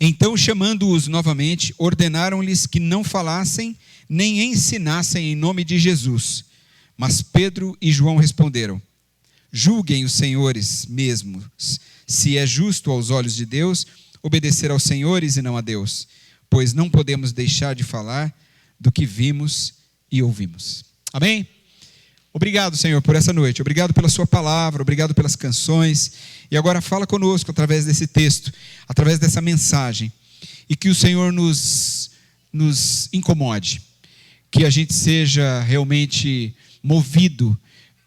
Então, chamando-os novamente, ordenaram-lhes que não falassem nem ensinassem em nome de Jesus. Mas Pedro e João responderam: julguem os senhores mesmos, se é justo aos olhos de Deus obedecer aos senhores e não a Deus, pois não podemos deixar de falar do que vimos e ouvimos. Amém? Obrigado, Senhor, por essa noite. Obrigado pela sua palavra, obrigado pelas canções. E agora fala conosco através desse texto, através dessa mensagem. E que o Senhor nos incomode. Que a gente seja realmente movido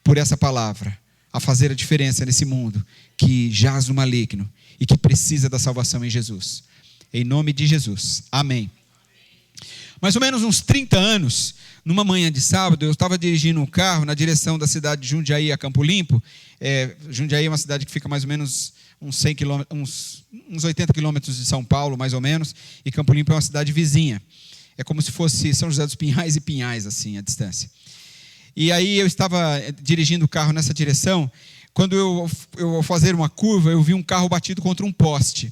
por essa palavra a fazer a diferença nesse mundo que jaz no maligno e que precisa da salvação em Jesus. Em nome de Jesus. Amém. Mais ou menos uns 30 anos, numa manhã de sábado, eu estava dirigindo um carro na direção da cidade de Jundiaí a Campo Limpo. Jundiaí é uma cidade que fica mais ou menos uns 80 quilômetros de São Paulo, mais ou menos, e Campo Limpo é uma cidade vizinha. É como se fosse São José dos Pinhais e Pinhais, assim, a distância. E aí eu estava dirigindo o carro nessa direção, quando eu ao fazer uma curva, eu vi um carro batido contra um poste.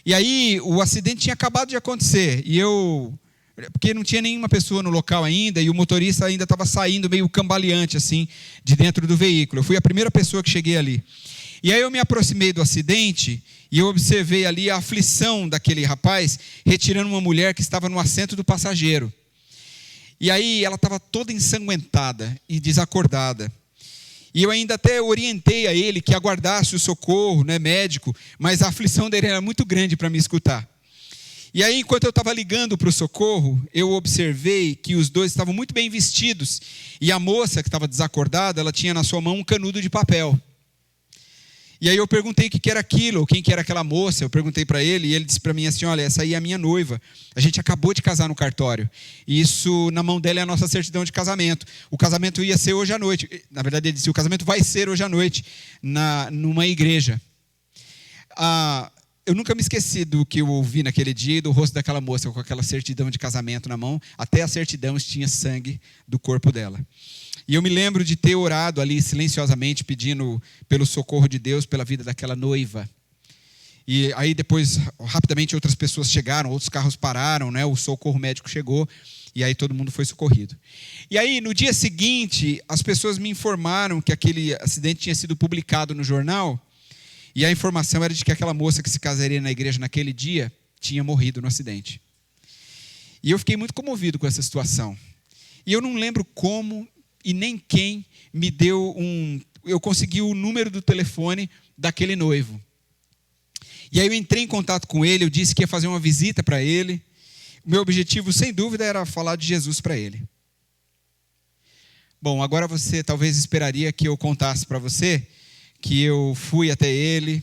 E aí o acidente tinha acabado de acontecer, porque não tinha nenhuma pessoa no local ainda, e o motorista ainda estava saindo meio cambaleante, assim, de dentro do veículo. Eu fui a primeira pessoa que cheguei ali. E aí eu me aproximei do acidente, e eu observei ali a aflição daquele rapaz, retirando uma mulher que estava no assento do passageiro. E aí ela estava toda ensanguentada e desacordada. E eu ainda até orientei a ele que aguardasse o socorro, né, médico, mas a aflição dele era muito grande para me escutar. E aí, enquanto eu estava ligando para o socorro, eu observei que os dois estavam muito bem vestidos. E a moça que estava desacordada, ela tinha na sua mão um canudo de papel. E aí eu perguntei o que era aquilo, quem que era aquela moça. Eu perguntei para ele e ele disse para mim assim: olha, essa aí é a minha noiva. A gente acabou de casar no cartório. E isso, na mão dela, é a nossa certidão de casamento. O casamento ia ser hoje à noite. Na verdade, ele disse: o casamento vai ser hoje à noite, numa igreja. Eu nunca me esqueci do que eu ouvi naquele dia e do rosto daquela moça com aquela certidão de casamento na mão. Até a certidão tinha sangue do corpo dela. E eu me lembro de ter orado ali silenciosamente, pedindo pelo socorro de Deus, pela vida daquela noiva. E aí depois, rapidamente, outras pessoas chegaram, outros carros pararam, né? O socorro médico chegou, e aí todo mundo foi socorrido. E aí, no dia seguinte, as pessoas me informaram que aquele acidente tinha sido publicado no jornal, e a informação era de que aquela moça que se casaria na igreja naquele dia tinha morrido no acidente. E eu fiquei muito comovido com essa situação. E eu não lembro como e nem quem me deu eu consegui o número do telefone daquele noivo. E aí eu entrei em contato com ele, eu disse que ia fazer uma visita para ele. O meu objetivo, sem dúvida, era falar de Jesus para ele. Bom, agora você talvez esperaria que eu contasse para você que eu fui até ele,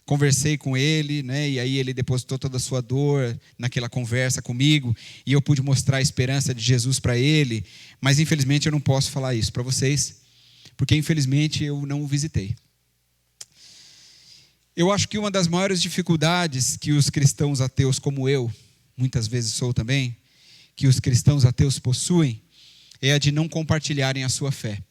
conversei com ele, né, e aí ele depositou toda a sua dor naquela conversa comigo, e eu pude mostrar a esperança de Jesus para ele, mas infelizmente eu não posso falar isso para vocês, porque infelizmente eu não o visitei. Eu acho que uma das maiores dificuldades que os cristãos ateus como eu, muitas vezes sou também, que os cristãos ateus possuem, é a de não compartilharem a sua fé.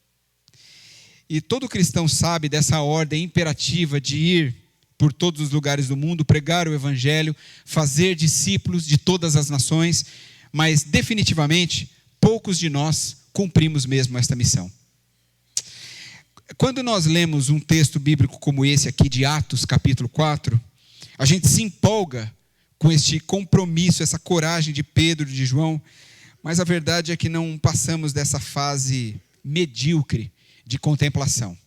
E todo cristão sabe dessa ordem imperativa de ir por todos os lugares do mundo, pregar o evangelho, fazer discípulos de todas as nações, mas definitivamente poucos de nós cumprimos mesmo esta missão. Quando nós lemos um texto bíblico como esse aqui de Atos capítulo 4, a gente se empolga com este compromisso, essa coragem de Pedro e de João, mas a verdade é que não passamos dessa fase medíocre de contemplação.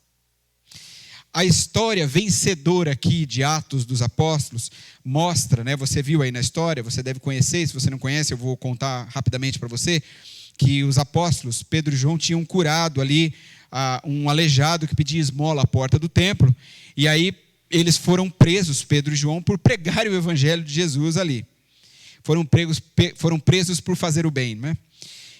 A história vencedora aqui de Atos dos Apóstolos mostra, né, você viu aí na história, você deve conhecer, se você não conhece eu vou contar rapidamente para você, que os apóstolos, Pedro e João, tinham curado ali um aleijado que pedia esmola à porta do templo, e aí eles foram presos, Pedro e João, por pregarem o evangelho de Jesus ali. Foram presos por fazer o bem, né?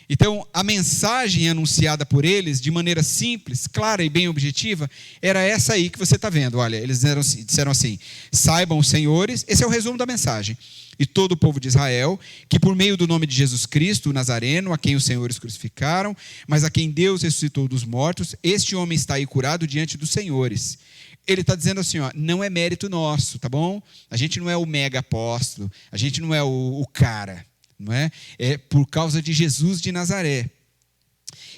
Então, a mensagem anunciada por eles, de maneira simples, clara e bem objetiva, era essa aí que você está vendo. Olha, eles disseram assim: saibam, senhores, esse é o resumo da mensagem, e todo o povo de Israel, que por meio do nome de Jesus Cristo, o Nazareno, a quem os senhores crucificaram, mas a quem Deus ressuscitou dos mortos, este homem está aí curado diante dos senhores. ele está dizendo assim, ó, não é mérito nosso, tá bom? A gente não é o mega apóstolo, a gente não é o cara, não é? É por causa de Jesus de Nazaré.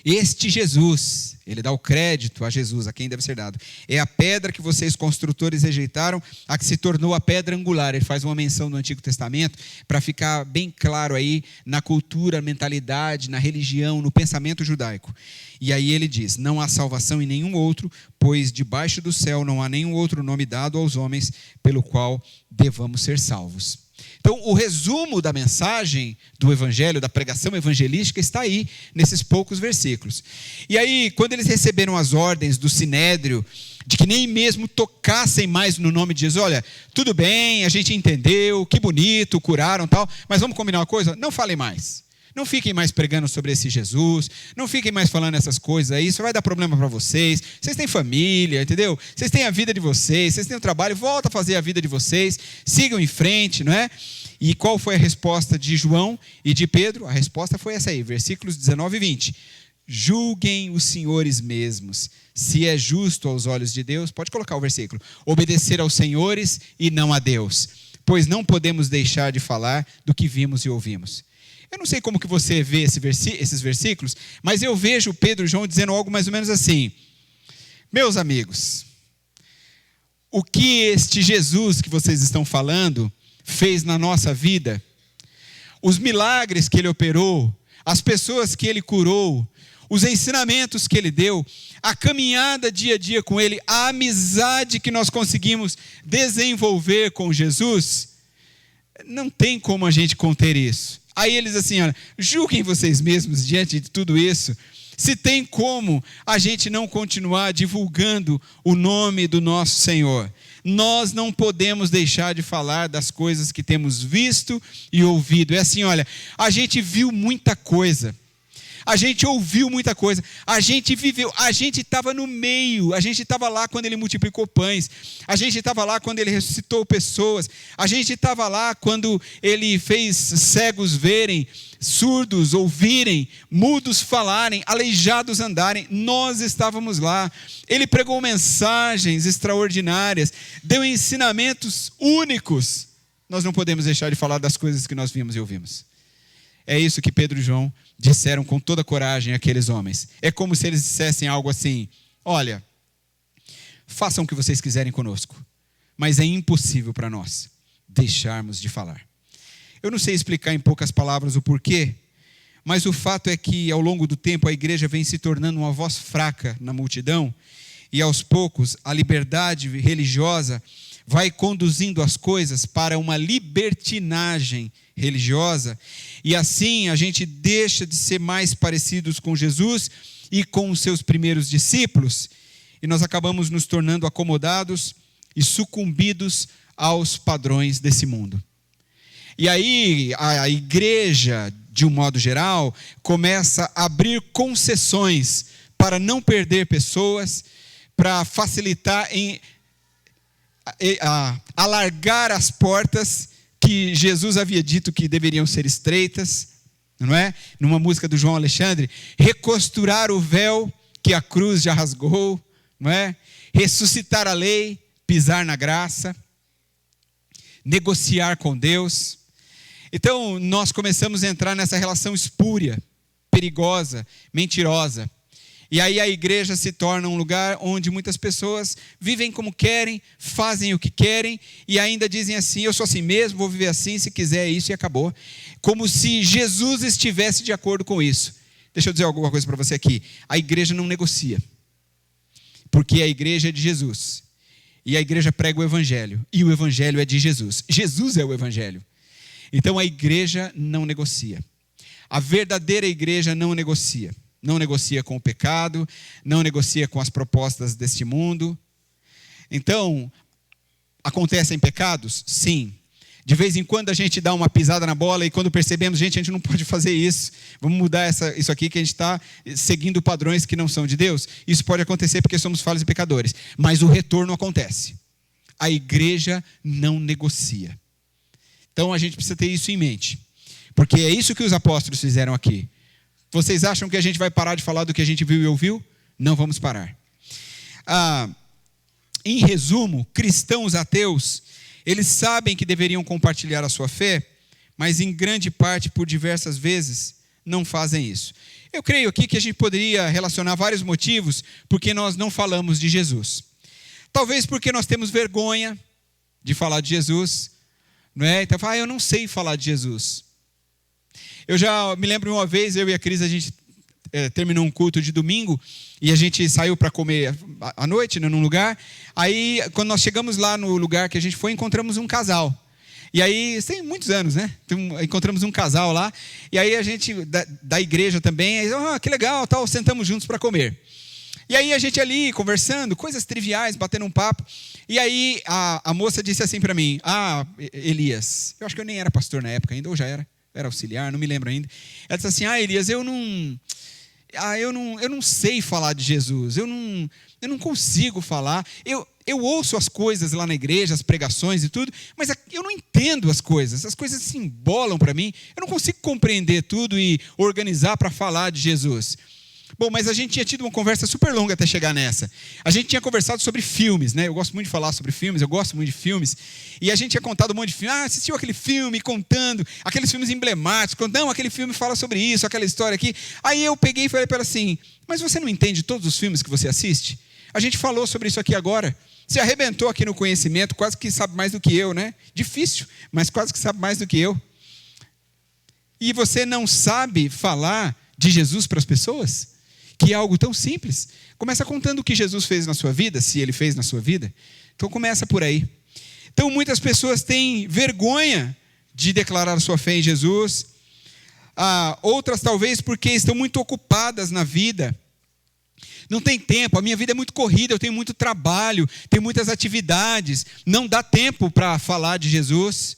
Este Jesus, ele dá o crédito a Jesus, a quem deve ser dado. É a pedra que vocês construtores rejeitaram, a que se tornou a pedra angular. Ele faz uma menção no Antigo Testamento, para ficar bem claro aí na cultura, mentalidade, na religião, no pensamento judaico. E aí ele diz, não há salvação em nenhum outro, pois debaixo do céu não há nenhum outro nome dado aos homens, pelo qual devamos ser salvos. Então, o resumo da mensagem do evangelho, da pregação evangelística, está aí, nesses poucos versículos. E aí, quando eles receberam as ordens do Sinédrio, de que nem mesmo tocassem mais no nome de Jesus, olha, tudo bem, a gente entendeu, que bonito, curaram e tal, mas vamos combinar uma coisa? Não falem mais. Não fiquem mais pregando sobre esse Jesus, não fiquem mais falando essas coisas aí, isso vai dar problema para vocês. Vocês têm família, entendeu? Vocês têm a vida de vocês, vocês têm o trabalho, volta a fazer a vida de vocês, sigam em frente, não é? E qual foi a resposta de João e de Pedro? A resposta foi essa aí, versículos 19 e 20. Julguem os senhores mesmos, se é justo aos olhos de Deus, pode colocar o versículo, obedecer aos senhores e não a Deus, pois não podemos deixar de falar do que vimos e ouvimos. Eu não sei como que você vê esses versículos, mas eu vejo Pedro e João dizendo algo mais ou menos assim, meus amigos, o que este Jesus que vocês estão falando fez na nossa vida, os milagres que ele operou, as pessoas que ele curou, os ensinamentos que ele deu, a caminhada dia a dia com ele, a amizade que nós conseguimos desenvolver com Jesus, não tem como a gente conter isso. Aí eles assim, olha, julguem vocês mesmos diante de tudo isso, se tem como a gente não continuar divulgando o nome do nosso Senhor. Nós não podemos deixar de falar das coisas que temos visto e ouvido. É assim, olha, a gente viu muita coisa, a gente ouviu muita coisa, a gente viveu, a gente estava no meio, a gente estava lá quando ele multiplicou pães, a gente estava lá quando ele ressuscitou pessoas, a gente estava lá quando ele fez cegos verem, surdos ouvirem, mudos falarem, aleijados andarem, nós estávamos lá. Ele pregou mensagens extraordinárias, deu ensinamentos únicos. Nós não podemos deixar de falar das coisas que nós vimos e ouvimos. É isso que Pedro e João disseram com toda coragem àqueles homens. É como se eles dissessem algo assim, olha, façam o que vocês quiserem conosco, mas é impossível para nós deixarmos de falar. Eu não sei explicar em poucas palavras o porquê, mas o fato é que ao longo do tempo a igreja vem se tornando uma voz fraca na multidão, e aos poucos a liberdade religiosa vai conduzindo as coisas para uma libertinagem religiosa, e assim a gente deixa de ser mais parecidos com Jesus e com os seus primeiros discípulos, e nós acabamos nos tornando acomodados e sucumbidos aos padrões desse mundo. E aí a igreja, de um modo geral, começa a abrir concessões para não perder pessoas, para facilitar alargar as portas que Jesus havia dito que deveriam ser estreitas, não é? Numa música do João Alexandre, recosturar o véu que a cruz já rasgou, não é? Ressuscitar a lei, pisar na graça, negociar com Deus. Então nós começamos a entrar nessa relação espúria, perigosa, mentirosa. E aí a igreja se torna um lugar onde muitas pessoas vivem como querem, fazem o que querem e ainda dizem assim, eu sou assim mesmo, vou viver assim, se quiser é isso e acabou. Como se Jesus estivesse de acordo com isso. Deixa eu dizer alguma coisa para você aqui. A igreja não negocia, porque a igreja é de Jesus. E a igreja prega o evangelho, e o evangelho é de Jesus. Jesus é o evangelho. Então a igreja não negocia. A verdadeira igreja não negocia. Não negocia com o pecado, não negocia com as propostas deste mundo. Então, acontecem pecados? Sim. De vez em quando a gente dá uma pisada na bola e quando percebemos, gente, a gente não pode fazer isso. Vamos mudar isso aqui que a gente está seguindo padrões que não são de Deus. Isso pode acontecer porque somos falhos e pecadores. Mas o retorno acontece. A igreja não negocia. Então a gente precisa ter isso em mente. Porque é isso que os apóstolos fizeram aqui. Vocês acham que a gente vai parar de falar do que a gente viu e ouviu? Não vamos parar. Em resumo, cristãos ateus, eles sabem que deveriam compartilhar a sua fé, mas em grande parte, por diversas vezes, não fazem isso. Eu creio aqui que a gente poderia relacionar vários motivos porque nós não falamos de Jesus. Talvez porque nós temos vergonha de falar de Jesus, não é? Então, eu não sei falar de Jesus. Eu já me lembro uma vez, eu e a Cris, a gente terminou um culto de domingo e a gente saiu para comer à noite, num lugar. Aí, quando nós chegamos lá no lugar que a gente foi, encontramos um casal. E aí, tem muitos anos, né? Então, encontramos um casal lá. E aí a gente, da igreja também, aí, que legal, tal, sentamos juntos para comer. E aí a gente ali, conversando, coisas triviais, batendo um papo. E aí a moça disse assim para mim, Elias, eu acho que eu nem era pastor na época ainda, ou já era auxiliar, não me lembro ainda. Ela disse assim, Elias, eu não sei falar de Jesus, eu não consigo falar. Eu ouço as coisas lá na igreja, as pregações e tudo, mas eu não entendo as coisas se embolam para mim, eu não consigo compreender tudo e organizar para falar de Jesus. Bom, mas a gente tinha tido uma conversa super longa até chegar nessa. A gente tinha conversado sobre filmes, né? Eu gosto muito de falar sobre filmes, eu gosto muito de filmes. E a gente tinha contado um monte de filme. Assistiu aquele filme, contando, aqueles filmes emblemáticos. Não, aquele filme fala sobre isso, aquela história aqui. Aí eu peguei e falei para ela assim, mas você não entende todos os filmes que você assiste? A gente falou sobre isso aqui agora. Você arrebentou aqui no conhecimento, quase que sabe mais do que eu, né? Difícil, mas quase que sabe mais do que eu. E você não sabe falar de Jesus para as pessoas? Que é algo tão simples. Começa contando o que Jesus fez na sua vida, se ele fez na sua vida. Então começa por aí. Então muitas pessoas têm vergonha de declarar a sua fé em Jesus. Outras talvez porque estão muito ocupadas na vida. Não tem tempo, a minha vida é muito corrida, eu tenho muito trabalho, tenho muitas atividades. Não dá tempo para falar de Jesus.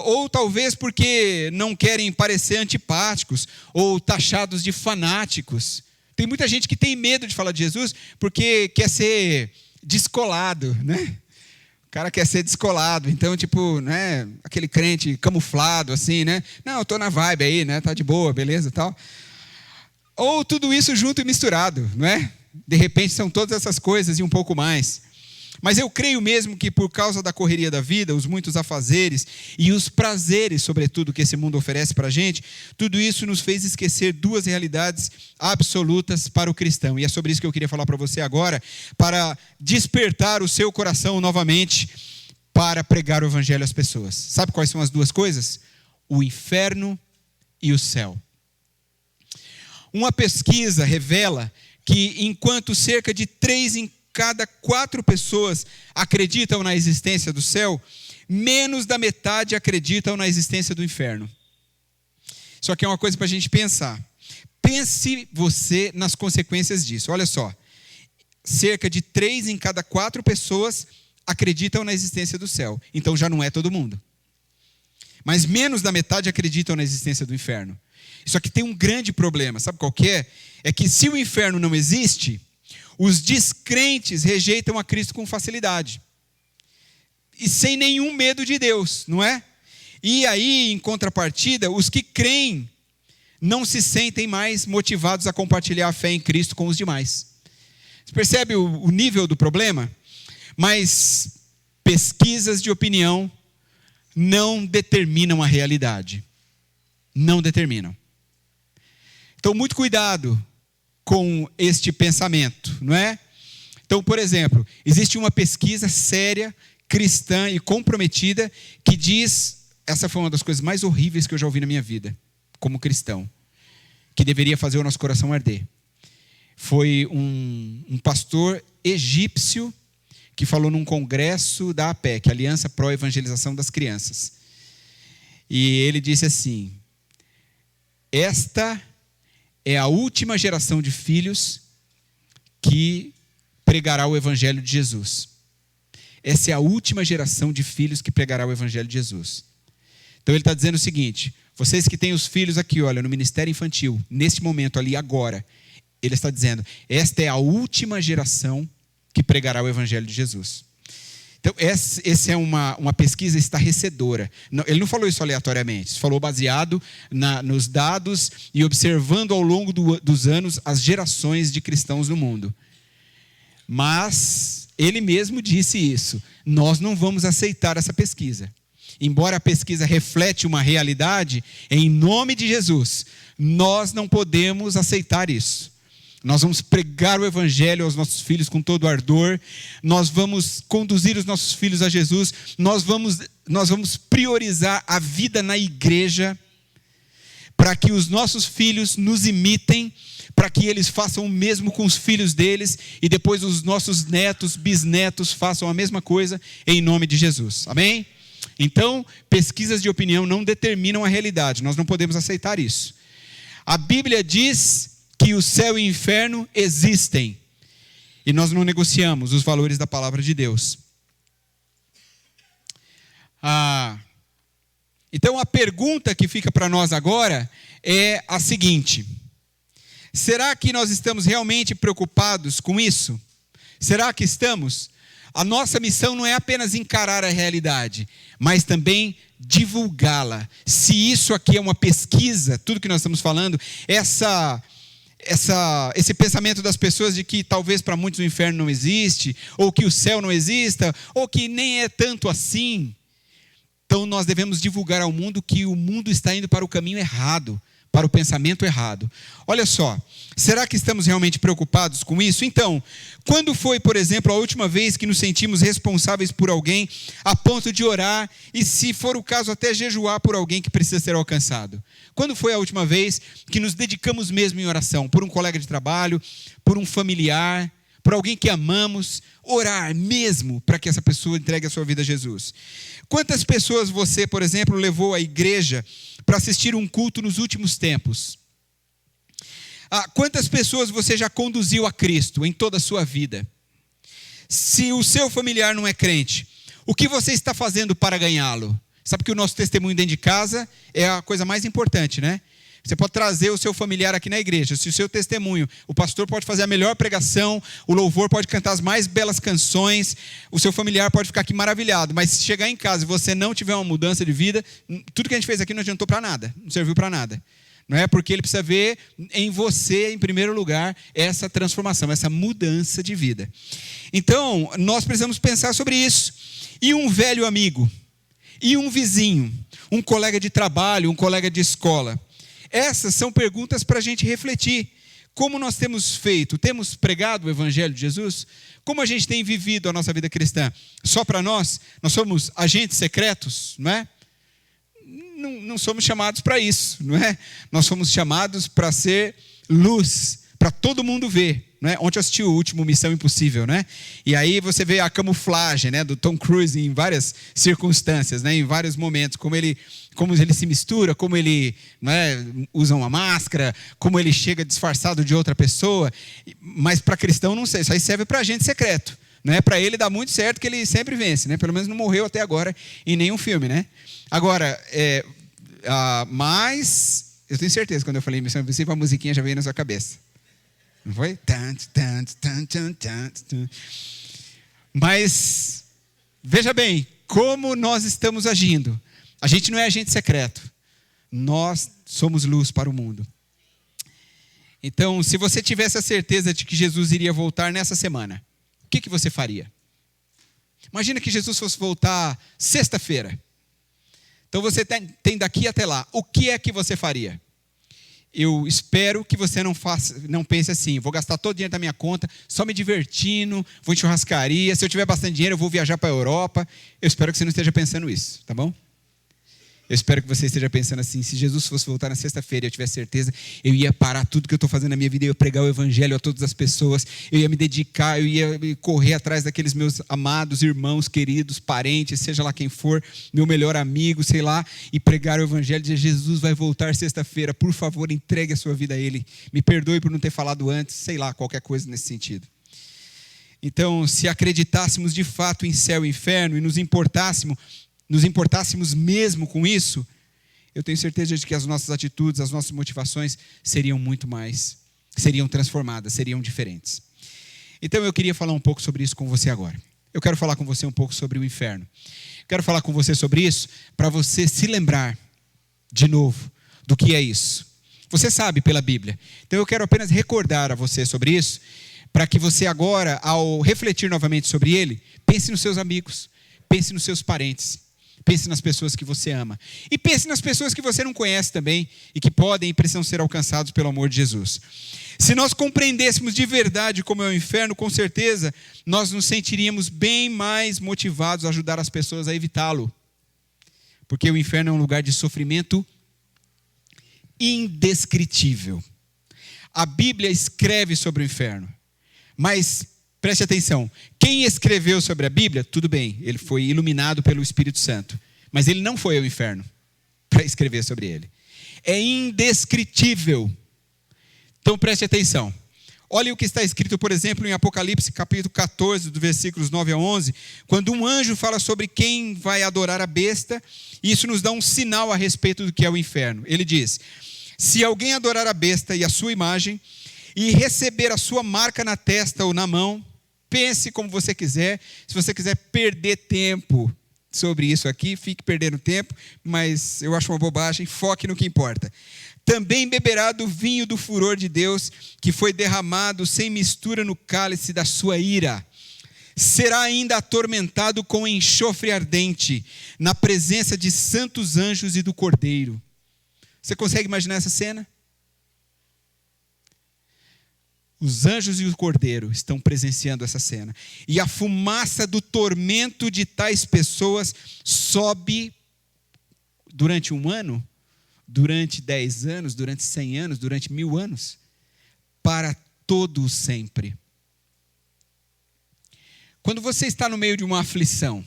Ou talvez porque não querem parecer antipáticos ou taxados de fanáticos. Tem muita gente que tem medo de falar de Jesus porque quer ser descolado, né? O cara quer ser descolado, então né, aquele crente camuflado assim, né? Não, eu estou na vibe aí, né? Tá de boa, beleza, tal. Ou tudo isso junto e misturado, não é? De repente são todas essas coisas e um pouco mais. Mas eu creio mesmo que por causa da correria da vida, os muitos afazeres e os prazeres, sobretudo, que esse mundo oferece para a gente, tudo isso nos fez esquecer duas realidades absolutas para o cristão. E é sobre isso que eu queria falar para você agora, para despertar o seu coração novamente para pregar o evangelho às pessoas. Sabe quais são as duas coisas? O inferno e o céu. Uma pesquisa revela que enquanto cerca de 3 em cada 4 pessoas acreditam na existência do céu, menos da metade acreditam na existência do inferno. Isso aqui é uma coisa para a gente pensar. Pense você nas consequências disso. Olha só, cerca de 3 em cada 4 pessoas acreditam na existência do céu. Então já não é todo mundo. Mas menos da metade acreditam na existência do inferno. Isso aqui tem um grande problema. Sabe qual que é? É que se o inferno não existe, os descrentes rejeitam a Cristo com facilidade. E sem nenhum medo de Deus, não é? E aí, em contrapartida, os que creem não se sentem mais motivados a compartilhar a fé em Cristo com os demais. Você percebe o nível do problema? Mas pesquisas de opinião não determinam a realidade. Não determinam. Então, muito cuidado com este pensamento, não é? Então, por exemplo, existe uma pesquisa séria, cristã e comprometida que diz, essa foi uma das coisas mais horríveis que eu já ouvi na minha vida, como cristão, que deveria fazer o nosso coração arder. Foi um pastor egípcio que falou num congresso da APEC, Aliança Pro Evangelização das Crianças. E ele disse assim: esta é a última geração de filhos que pregará o evangelho de Jesus. Essa é a última geração de filhos que pregará o evangelho de Jesus. Então ele está dizendo o seguinte: vocês que têm os filhos aqui, olha, no ministério infantil, nesse momento ali, agora, ele está dizendo, esta é a última geração que pregará o evangelho de Jesus. Então, essa é uma pesquisa estarrecedora. Ele não falou isso aleatoriamente, ele falou baseado nos dados e observando ao longo dos anos as gerações de cristãos no mundo. Mas ele mesmo disse isso. Nós não vamos aceitar essa pesquisa. Embora a pesquisa reflete uma realidade, em nome de Jesus, nós não podemos aceitar isso. Nós vamos pregar o evangelho aos nossos filhos com todo ardor, nós vamos conduzir os nossos filhos a Jesus, nós vamos priorizar a vida na igreja, para que os nossos filhos nos imitem, para que eles façam o mesmo com os filhos deles, e depois os nossos netos, bisnetos façam a mesma coisa, em nome de Jesus. Amém? Então, pesquisas de opinião não determinam a realidade, nós não podemos aceitar isso. A Bíblia diz que o céu e o inferno existem, e nós não negociamos os valores da palavra de Deus. Então a pergunta que fica para nós agora é a seguinte: será que nós estamos realmente preocupados com isso? Será que estamos? A nossa missão não é apenas encarar a realidade, mas também divulgá-la. Se isso aqui é uma pesquisa, tudo que nós estamos falando, esse pensamento das pessoas de que talvez para muitos o inferno não existe, ou que o céu não exista, ou que nem é tanto assim. Então nós devemos divulgar ao mundo que o mundo está indo para o caminho errado, para o pensamento errado. Olha só, será que estamos realmente preocupados com isso? Então, quando foi, por exemplo, a última vez que nos sentimos responsáveis por alguém a ponto de orar e, se for o caso, até jejuar por alguém que precisa ser alcançado? Quando foi a última vez que nos dedicamos mesmo em oração? Por um colega de trabalho, por um familiar, por alguém que amamos, orar mesmo para que essa pessoa entregue a sua vida a Jesus. Quantas pessoas você, por exemplo, levou à igreja para assistir um culto nos últimos tempos? Quantas pessoas você já conduziu a Cristo em toda a sua vida? Se o seu familiar não é crente, o que você está fazendo para ganhá-lo? Sabe que o nosso testemunho dentro de casa é a coisa mais importante, né? Você pode trazer o seu familiar aqui na igreja. Se o seu testemunho, o pastor pode fazer a melhor pregação, o louvor pode cantar as mais belas canções, o seu familiar pode ficar aqui maravilhado, mas se chegar em casa e você não tiver uma mudança de vida, tudo que a gente fez aqui não adiantou para nada, não serviu para nada. Não é? Porque ele precisa ver em você, em primeiro lugar, essa transformação, essa mudança de vida. Então, nós precisamos pensar sobre isso. E um velho amigo, e um vizinho, um colega de trabalho, um colega de escola. Essas são perguntas para a gente refletir. Como nós temos feito? Temos pregado o Evangelho de Jesus? Como a gente tem vivido a nossa vida cristã? Só para nós? Nós somos agentes secretos, não é? Não somos chamados para isso, não é? Nós somos chamados para ser luz, para todo mundo ver. Não é? Ontem eu assisti o último Missão Impossível, né? E aí você vê a camuflagem, né, do Tom Cruise em várias circunstâncias, né, em vários momentos, como ele se mistura, como ele, não é, usa uma máscara, como ele chega disfarçado de outra pessoa. Mas para cristão não sei, isso aí serve para agente secreto. Né? Para ele dá muito certo que ele sempre vence, né? Pelo menos não morreu até agora em nenhum filme, né? Agora, mas eu tenho certeza que quando eu falei Missão Impossível, a musiquinha já veio na sua cabeça. Não foi? Mas, veja bem, como nós estamos agindo. A gente não é agente secreto. Nós somos luz para o mundo. Então, se você tivesse a certeza de que Jesus iria voltar nessa semana, o que você faria? Imagina que Jesus fosse voltar sexta-feira. Então você tem daqui até lá. O que é que você faria? Eu espero que você não pense assim: vou gastar todo o dinheiro da minha conta, só me divertindo, vou em churrascaria, se eu tiver bastante dinheiro eu vou viajar para a Europa. Eu espero que você não esteja pensando isso, tá bom? Eu espero que você esteja pensando assim: se Jesus fosse voltar na sexta-feira e eu tivesse certeza, eu ia parar tudo que eu estou fazendo na minha vida, eu ia pregar o evangelho a todas as pessoas, eu ia me dedicar, eu ia correr atrás daqueles meus amados irmãos, queridos, parentes, seja lá quem for, meu melhor amigo, sei lá, e pregar o evangelho, dizer: Jesus vai voltar sexta-feira, por favor, entregue a sua vida a Ele, me perdoe por não ter falado antes, sei lá, qualquer coisa nesse sentido. Então, se acreditássemos de fato em céu e inferno e nos importássemos mesmo com isso, eu tenho certeza de que as nossas atitudes, as nossas motivações seriam transformadas, seriam diferentes. Então eu queria falar um pouco sobre isso com você agora. Eu quero falar com você um pouco sobre o inferno. Quero falar com você sobre isso para você se lembrar de novo do que é isso. Você sabe pela Bíblia. Então eu quero apenas recordar a você sobre isso, para que você agora, ao refletir novamente sobre ele, pense nos seus amigos, pense nos seus parentes, pense nas pessoas que você ama. E pense nas pessoas que você não conhece também e que podem e precisam ser alcançados pelo amor de Jesus. Se nós compreendêssemos de verdade como é o inferno, com certeza nós nos sentiríamos bem mais motivados a ajudar as pessoas a evitá-lo. Porque o inferno é um lugar de sofrimento indescritível. A Bíblia escreve sobre o inferno. Mas, preste atenção, quem escreveu sobre a Bíblia, tudo bem, ele foi iluminado pelo Espírito Santo. Mas ele não foi ao inferno para escrever sobre ele. É indescritível. Então, preste atenção. Olha o que está escrito, por exemplo, em Apocalipse, capítulo 14, do versículos 9 a 11, quando um anjo fala sobre quem vai adorar a besta, e isso nos dá um sinal a respeito do que é o inferno. Ele diz: se alguém adorar a besta e a sua imagem, e receber a sua marca na testa ou na mão, pense como você quiser. Se você quiser perder tempo sobre isso aqui, fique perdendo tempo, mas eu acho uma bobagem, foque no que importa. Também beberá do vinho do furor de Deus, que foi derramado sem mistura no cálice da sua ira. Será ainda atormentado com enxofre ardente, na presença de santos anjos e do Cordeiro. Você consegue imaginar essa cena? Os anjos e o Cordeiro estão presenciando essa cena. E a fumaça do tormento de tais pessoas sobe durante 1 ano, durante 10 anos, durante 100 anos, durante 1000 anos, para todo sempre. Quando você está no meio de uma aflição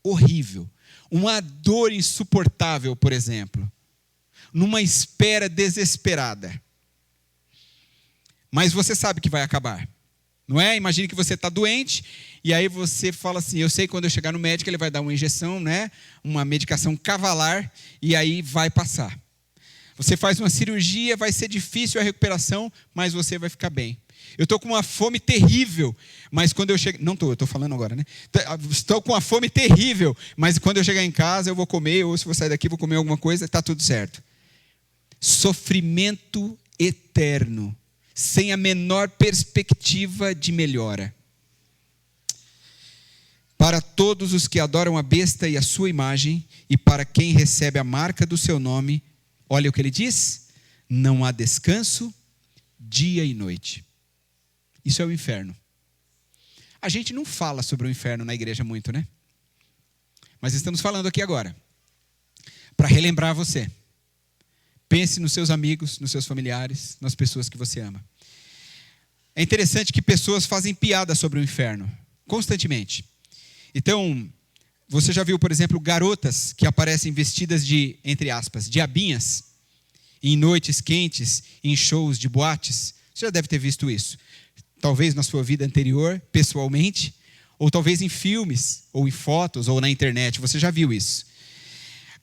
horrível, uma dor insuportável, por exemplo, numa espera desesperada, mas você sabe que vai acabar, não é? Imagine que você está doente, e aí você fala assim: eu sei que quando eu chegar no médico ele vai dar uma injeção, né? Uma medicação cavalar, e aí vai passar. Você faz uma cirurgia, vai ser difícil a recuperação, mas você vai ficar bem. Eu estou com uma fome terrível, mas quando eu chegar... Não estou, eu estou falando agora, né? Estou com uma fome terrível, mas quando eu chegar em casa eu vou comer, ou se vou sair daqui vou comer alguma coisa, está tudo certo. Sofrimento eterno, sem a menor perspectiva de melhora. Para todos os que adoram a besta e a sua imagem, e para quem recebe a marca do seu nome, olha o que ele diz: não há descanso, dia e noite. Isso é o inferno. A gente não fala sobre o inferno na igreja muito, né? Mas estamos falando aqui agora, para relembrar você. Pense nos seus amigos, nos seus familiares, nas pessoas que você ama. É interessante que pessoas fazem piada sobre o inferno, constantemente. Então, você já viu, por exemplo, garotas que aparecem vestidas de, entre aspas, diabinhas, em noites quentes, em shows de boates? Você já deve ter visto isso. Talvez na sua vida anterior, pessoalmente, ou talvez em filmes, ou em fotos, ou na internet. Você já viu isso.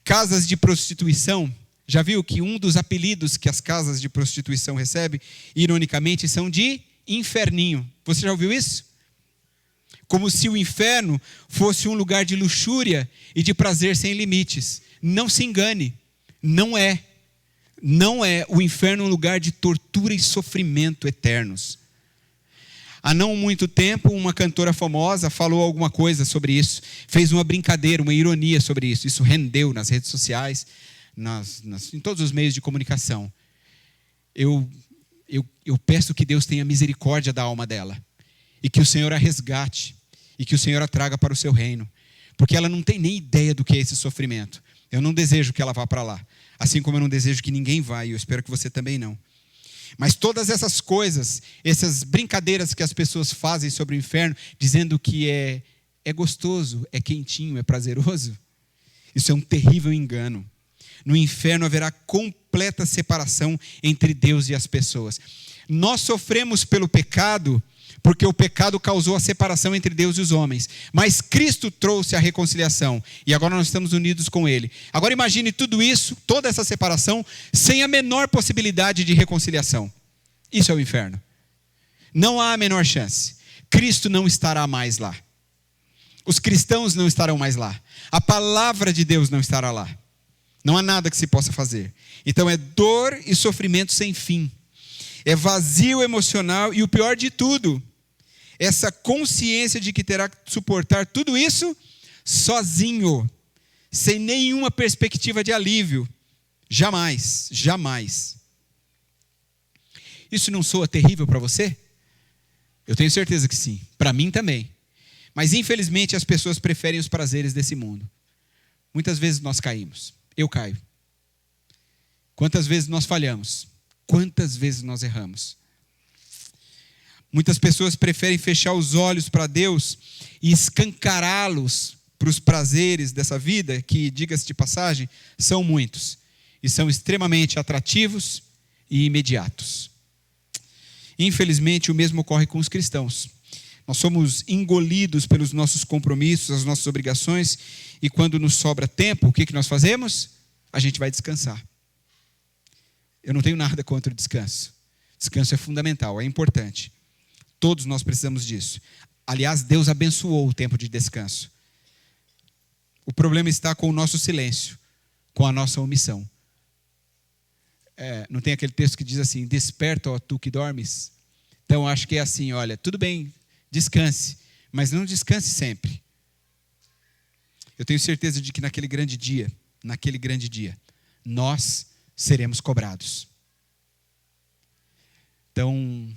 Casas de prostituição. Já viu que um dos apelidos que as casas de prostituição recebem, ironicamente, são de inferninho. Você já ouviu isso? Como se o inferno fosse um lugar de luxúria e de prazer sem limites. Não se engane, não é. Não é. O inferno é um lugar de tortura e sofrimento eternos. Há não muito tempo, uma cantora famosa falou alguma coisa sobre isso, fez uma brincadeira, uma ironia sobre isso. Isso rendeu nas redes sociais, em todos os meios de comunicação. Eu peço que Deus tenha misericórdia da alma dela, e que o Senhor a resgate, e que o Senhor a traga para o seu reino, porque ela não tem nem ideia do que é esse sofrimento. Eu não desejo que ela vá para lá, assim como eu não desejo que ninguém vá, e eu espero que você também não. Mas todas essas coisas, essas brincadeiras que as pessoas fazem sobre o inferno, dizendo que é gostoso, é quentinho, é prazeroso, isso é um terrível engano. No inferno haverá completa separação entre Deus e as pessoas. Nós sofremos pelo pecado, porque o pecado causou a separação entre Deus e os homens. Mas Cristo trouxe a reconciliação, e agora nós estamos unidos com Ele. Agora imagine tudo isso, toda essa separação, sem a menor possibilidade de reconciliação. Isso é o inferno. Não há a menor chance. Cristo não estará mais lá. Os cristãos não estarão mais lá. A palavra de Deus não estará lá. Não há nada que se possa fazer. Então é dor e sofrimento sem fim. É vazio emocional e o pior de tudo, essa consciência de que terá que suportar tudo isso sozinho, sem nenhuma perspectiva de alívio. Jamais, jamais. Isso não soa terrível para você? Eu tenho certeza que sim. Para mim também. Mas infelizmente as pessoas preferem os prazeres desse mundo. Muitas vezes nós caímos. Eu caio. Quantas vezes nós falhamos? Quantas vezes nós erramos? Muitas pessoas preferem fechar os olhos para Deus e escancará-los para os prazeres dessa vida, que, diga-se de passagem, são muitos. E são extremamente atrativos e imediatos. Infelizmente, o mesmo ocorre com os cristãos. Nós somos engolidos pelos nossos compromissos, as nossas obrigações, e quando nos sobra tempo, o que nós fazemos? A gente vai descansar. Eu não tenho nada contra o descanso. Descanso é fundamental, é importante. Todos nós precisamos disso. Aliás, Deus abençoou o tempo de descanso. O problema está com o nosso silêncio, com a nossa omissão. Não tem aquele texto que diz assim, desperta, ó tu que dormes? Então, acho que é assim, olha, tudo bem, descanse, mas não descanse sempre. Eu tenho certeza de que naquele grande dia, nós seremos cobrados. Então,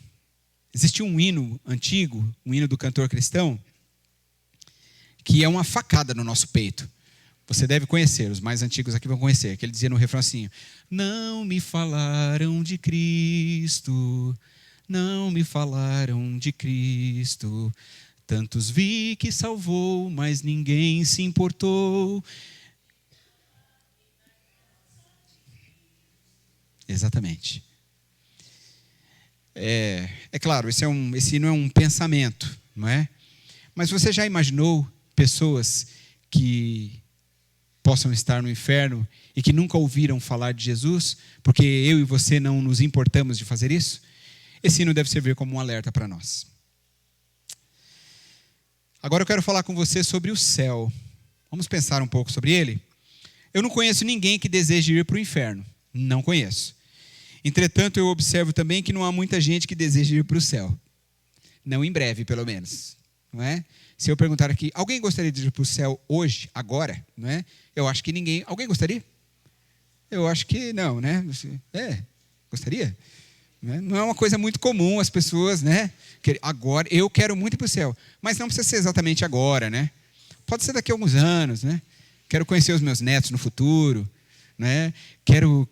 existe um hino antigo, um hino do cantor cristão, que é uma facada no nosso peito. Você deve conhecer, os mais antigos aqui vão conhecer, que ele dizia no refrão assim, não me falaram de Cristo, não me falaram de Cristo, tantos vi que salvou, mas ninguém se importou. Exatamente. É claro, esse não é um pensamento, não é? Mas você já imaginou pessoas que possam estar no inferno e que nunca ouviram falar de Jesus, porque eu e você não nos importamos de fazer isso? Esse hino deve servir como um alerta para nós. Agora eu quero falar com você sobre o céu. Vamos pensar um pouco sobre ele? Eu não conheço ninguém que deseje ir para o inferno. Não conheço. Entretanto, eu observo também que não há muita gente que deseja ir para o céu. Não em breve, pelo menos. Não é? Se eu perguntar aqui, alguém gostaria de ir para o céu hoje, agora? Não é? Eu acho que ninguém. Alguém gostaria? Eu acho que não, né? Gostaria? Não é uma coisa muito comum as pessoas, né? Agora, eu quero muito ir para o céu. Mas não precisa ser exatamente agora, né? Pode ser daqui a alguns anos, né? Quero conhecer os meus netos no futuro, né? Quero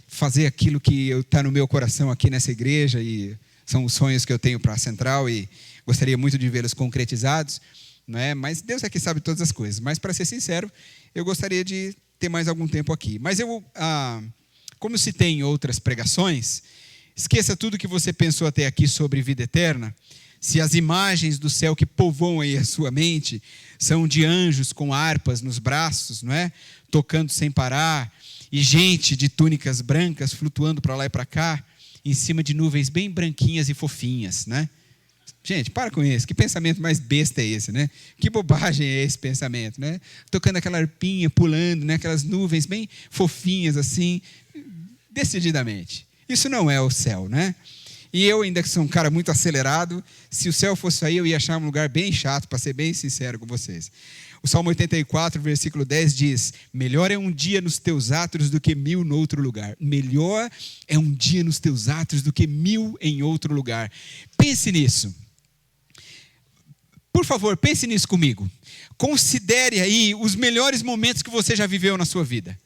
fazer aquilo que está no meu coração aqui nessa igreja, e são os sonhos que eu tenho para a Central, e gostaria muito de vê-los concretizados, não é? Mas Deus é que sabe todas as coisas. Mas, para ser sincero, eu gostaria de ter mais algum tempo aqui. Mas como citei em outras pregações, esqueça tudo que você pensou até aqui sobre vida eterna. Se as imagens do céu que povoam aí a sua mente são de anjos com harpas nos braços, não é? Tocando sem parar, e gente de túnicas brancas flutuando para lá e para cá, em cima de nuvens bem branquinhas e fofinhas, né? Gente, para com isso. Que pensamento mais besta é esse, né? Que bobagem é esse pensamento, né? Tocando aquela harpinha, pulando, né? Aquelas nuvens bem fofinhas assim, decididamente. Isso não é o céu, né? E eu, ainda que sou um cara muito acelerado, se o céu fosse aí, eu ia achar um lugar bem chato, para ser bem sincero com vocês. O Salmo 84, versículo 10 diz, melhor é um dia nos teus átrios do que 1000 no outro lugar. Melhor é um dia nos teus átrios do que 1000 em outro lugar. Pense nisso. Por favor, pense nisso comigo. Considere aí os melhores momentos que você já viveu na sua vida.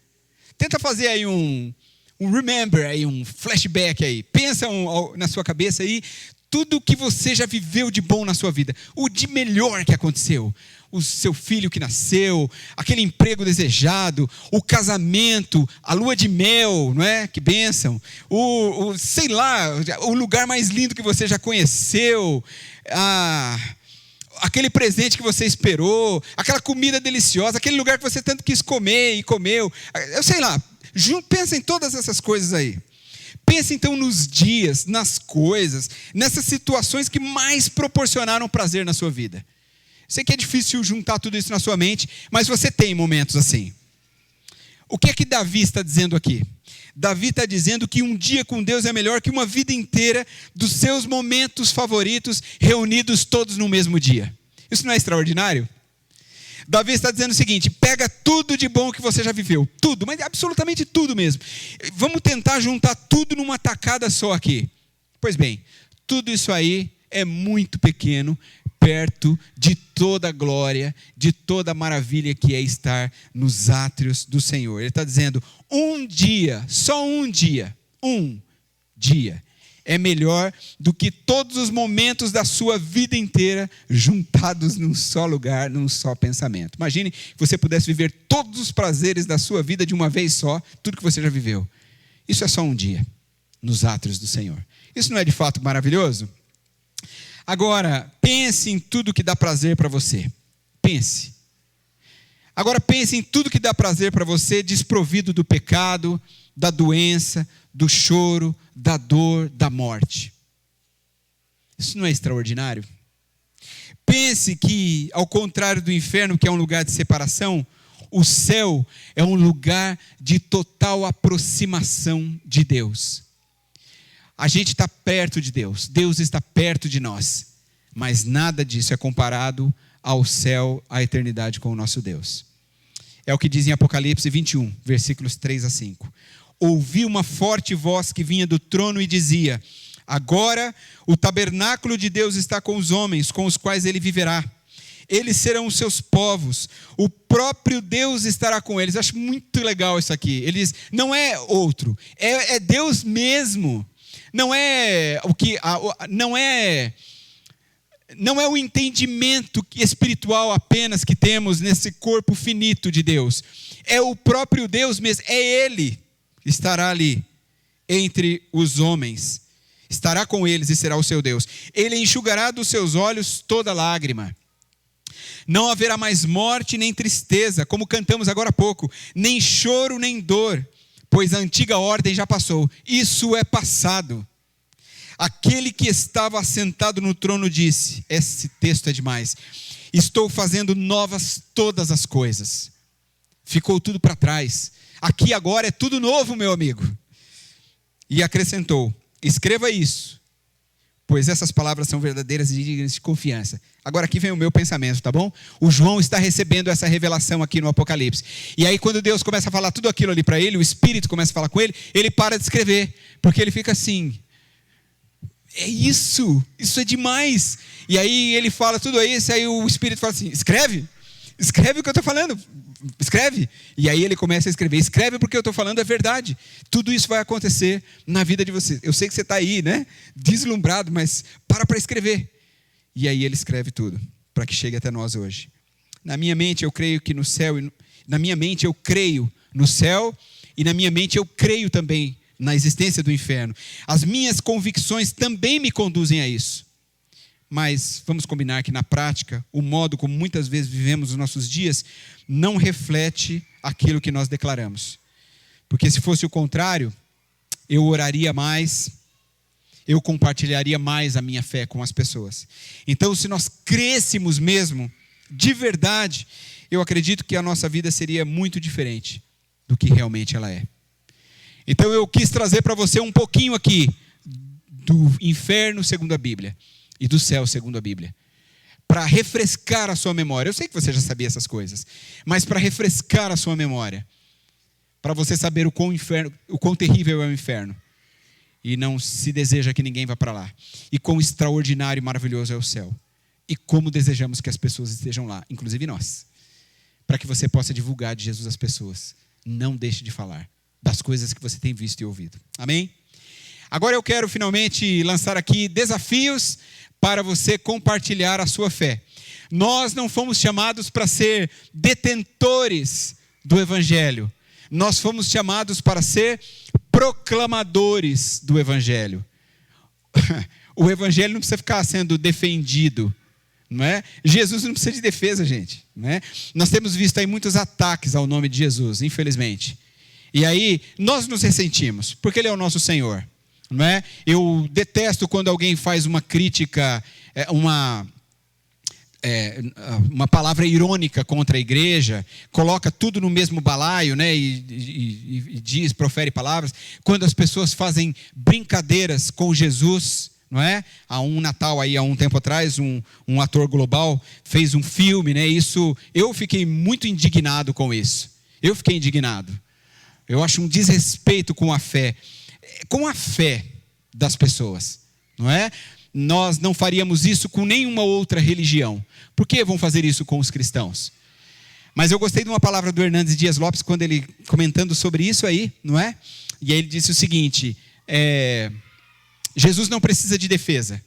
Tenta fazer aí um remember, aí, um flashback aí. Pensa na sua cabeça aí tudo que você já viveu de bom na sua vida. O de melhor que aconteceu. O seu filho que nasceu, aquele emprego desejado, o casamento, a lua de mel, não é? Que bênção. Sei lá, o lugar mais lindo que você já conheceu, aquele presente que você esperou, aquela comida deliciosa, aquele lugar que você tanto quis comer e comeu. Eu sei lá, pensa em todas essas coisas aí. Pensa então nos dias, nas coisas, nessas situações que mais proporcionaram prazer na sua vida. Sei que é difícil juntar tudo isso na sua mente, mas você tem momentos assim. O que é que Davi está dizendo aqui? Davi está dizendo que um dia com Deus é melhor que uma vida inteira dos seus momentos favoritos reunidos todos no mesmo dia. Isso não é extraordinário? Davi está dizendo o seguinte: pega tudo de bom que você já viveu, tudo, mas absolutamente tudo mesmo. Vamos tentar juntar tudo numa tacada só aqui. Pois bem, tudo isso aí é muito pequeno, perto de toda a glória, de toda a maravilha que é estar nos átrios do Senhor. Ele está dizendo, um dia, só um dia é melhor do que todos os momentos da sua vida inteira juntados num só lugar, num só pensamento. Imagine que você pudesse viver todos os prazeres da sua vida de uma vez só, tudo que você já viveu. Isso é só um dia, nos átrios do Senhor. Isso não é de fato maravilhoso? Agora, pense em tudo que dá prazer para você. Pense. Agora pense em tudo que dá prazer para você, desprovido do pecado, da doença, do choro, da dor, da morte. Isso não é extraordinário? Pense que, ao contrário do inferno, que é um lugar de separação, o céu é um lugar de total aproximação de Deus. A gente está perto de Deus, Deus está perto de nós, mas nada disso é comparado ao céu, à eternidade com o nosso Deus. É o que diz em Apocalipse 21, versículos 3 a 5. Ouvi uma forte voz que vinha do trono e dizia: agora o tabernáculo de Deus está com os homens, com os quais ele viverá. Eles serão os seus povos, o próprio Deus estará com eles. Acho muito legal isso aqui. Eles, não é outro, é Deus mesmo. Não é o entendimento espiritual apenas que temos nesse corpo finito de Deus. É o próprio Deus mesmo, é Ele que estará ali entre os homens. Estará com eles e será o seu Deus. Ele enxugará dos seus olhos toda lágrima. Não haverá mais morte nem tristeza, como cantamos agora há pouco, nem choro nem dor, pois a antiga ordem já passou. Isso é passado. Aquele que estava assentado no trono disse, esse texto é demais, estou fazendo novas todas as coisas. Ficou tudo para trás. Aqui agora é tudo novo, meu amigo. E acrescentou, escreva isso, pois essas palavras são verdadeiras e dignas de confiança. Agora aqui vem o meu pensamento, tá bom? O João está recebendo essa revelação aqui no Apocalipse. E aí quando Deus começa a falar tudo aquilo ali para ele, o Espírito começa a falar com ele, ele para de escrever, porque ele fica assim, é isso é demais. E aí ele fala tudo isso, aí o Espírito fala assim, escreve o que eu estou falando, escreve. E aí ele começa a escrever, escreve porque eu estou falando é verdade. Tudo isso vai acontecer na vida de você. Eu sei que você está aí, né? Deslumbrado, mas para escrever. E aí ele escreve tudo, para que chegue até nós hoje. Na minha mente eu creio que no céu, na minha mente eu creio no céu, e na minha mente eu creio também na existência do inferno. As minhas convicções também me conduzem a isso. Mas vamos combinar que na prática, o modo como muitas vezes vivemos os nossos dias, não reflete aquilo que nós declaramos. Porque se fosse o contrário, eu oraria mais, eu compartilharia mais a minha fé com as pessoas. Então, se nós crêssemos mesmo, de verdade, eu acredito que a nossa vida seria muito diferente do que realmente ela é. Então eu quis trazer para você um pouquinho aqui do inferno segundo a Bíblia e do céu segundo a Bíblia, para refrescar a sua memória. Eu sei que você já sabia essas coisas, mas para refrescar a sua memória, para você saber o quão terrível é o inferno e não se deseja que ninguém vá para lá, e quão extraordinário e maravilhoso é o céu, e como desejamos que as pessoas estejam lá, inclusive nós, para que você possa divulgar de Jesus às pessoas. Não deixe de falar das coisas que você tem visto e ouvido. Amém? Agora eu quero finalmente lançar aqui desafios para você compartilhar a sua fé. Nós não fomos chamados para ser detentores do Evangelho. Nós fomos chamados para ser proclamadores do Evangelho. O Evangelho não precisa ficar sendo defendido, não é? Jesus não precisa de defesa, gente, não é? Nós temos visto aí muitos ataques ao nome de Jesus, infelizmente. E aí nós nos ressentimos, porque Ele é o nosso Senhor, não é? Eu detesto quando alguém faz uma crítica, uma palavra irônica contra a igreja, coloca tudo no mesmo balaio, né, e diz, profere palavras. Quando as pessoas fazem brincadeiras com Jesus, não é? Há um Natal aí, há um tempo atrás, um ator global fez um filme, né? Eu fiquei muito indignado com isso. Eu fiquei indignado. Eu acho um desrespeito com a fé das pessoas, não é? Nós não faríamos isso com nenhuma outra religião. Por que vão fazer isso com os cristãos? Mas eu gostei de uma palavra do Hernandes Dias Lopes, quando ele, comentando sobre isso aí, não é? E aí ele disse o seguinte, Jesus não precisa de defesa.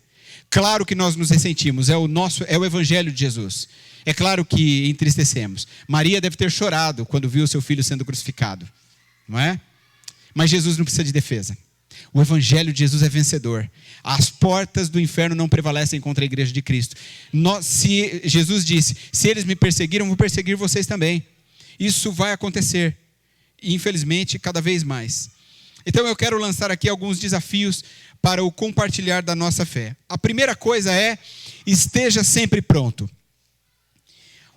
Claro que nós nos ressentimos, é o evangelho de Jesus. É claro que entristecemos. Maria deve ter chorado quando viu o seu filho sendo crucificado, não é? Mas Jesus não precisa de defesa. O evangelho de Jesus é vencedor. As portas do inferno não prevalecem contra a igreja de Cristo. Jesus disse, se eles me perseguiram, vou perseguir vocês também. Isso vai acontecer. E, infelizmente, cada vez mais. Então eu quero lançar aqui alguns desafios para o compartilhar da nossa fé. A primeira coisa é, esteja sempre pronto.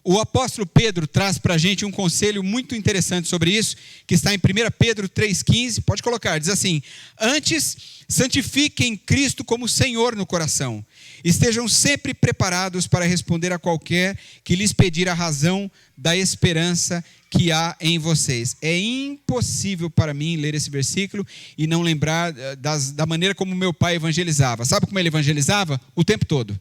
O apóstolo Pedro traz para a gente um conselho muito interessante sobre isso, que está em 1 Pedro 3,15, pode colocar, diz assim, antes santifiquem Cristo como Senhor no coração, estejam sempre preparados para responder a qualquer que lhes pedir a razão da esperança que há em vocês. É impossível para mim ler esse versículo e não lembrar da maneira como meu pai evangelizava. Sabe como ele evangelizava? O tempo todo.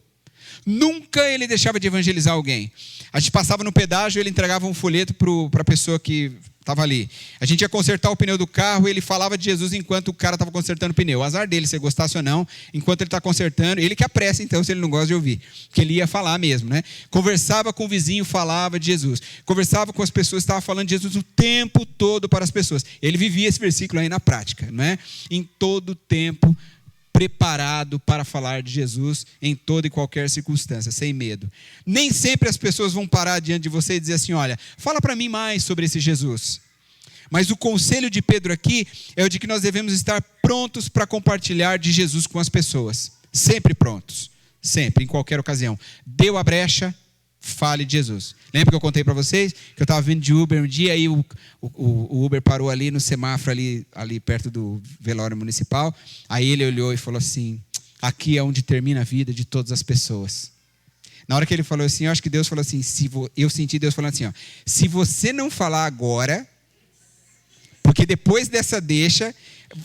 Nunca ele deixava de evangelizar alguém. A gente passava no pedágio, ele entregava um folheto para a pessoa que estava ali. A gente ia consertar o pneu do carro, ele falava de Jesus enquanto o cara estava consertando o pneu. O azar dele, se ele gostasse ou não, enquanto ele está consertando. Ele que apressa, então, se ele não gosta de ouvir. Porque ele ia falar mesmo, né? Conversava com o vizinho, falava de Jesus. Conversava com as pessoas, estava falando de Jesus o tempo todo para as pessoas. Ele vivia esse versículo aí na prática, não é? Em todo tempo, preparado para falar de Jesus em toda e qualquer circunstância, sem medo. Nem sempre as pessoas vão parar diante de você e dizer assim, olha, fala para mim mais sobre esse Jesus. Mas o conselho de Pedro aqui é o de que nós devemos estar prontos para compartilhar de Jesus com as pessoas. Sempre prontos. Sempre, em qualquer ocasião. Deu a brecha, fale de Jesus. Lembra que eu contei para vocês que eu estava vindo de Uber um dia, aí o Uber parou ali no semáforo, ali perto do velório municipal. Aí ele olhou e falou assim, aqui é onde termina a vida de todas as pessoas. Na hora que ele falou assim, eu acho que Deus falou assim, eu senti Deus falando assim, ó, se você não falar agora, porque depois dessa deixa,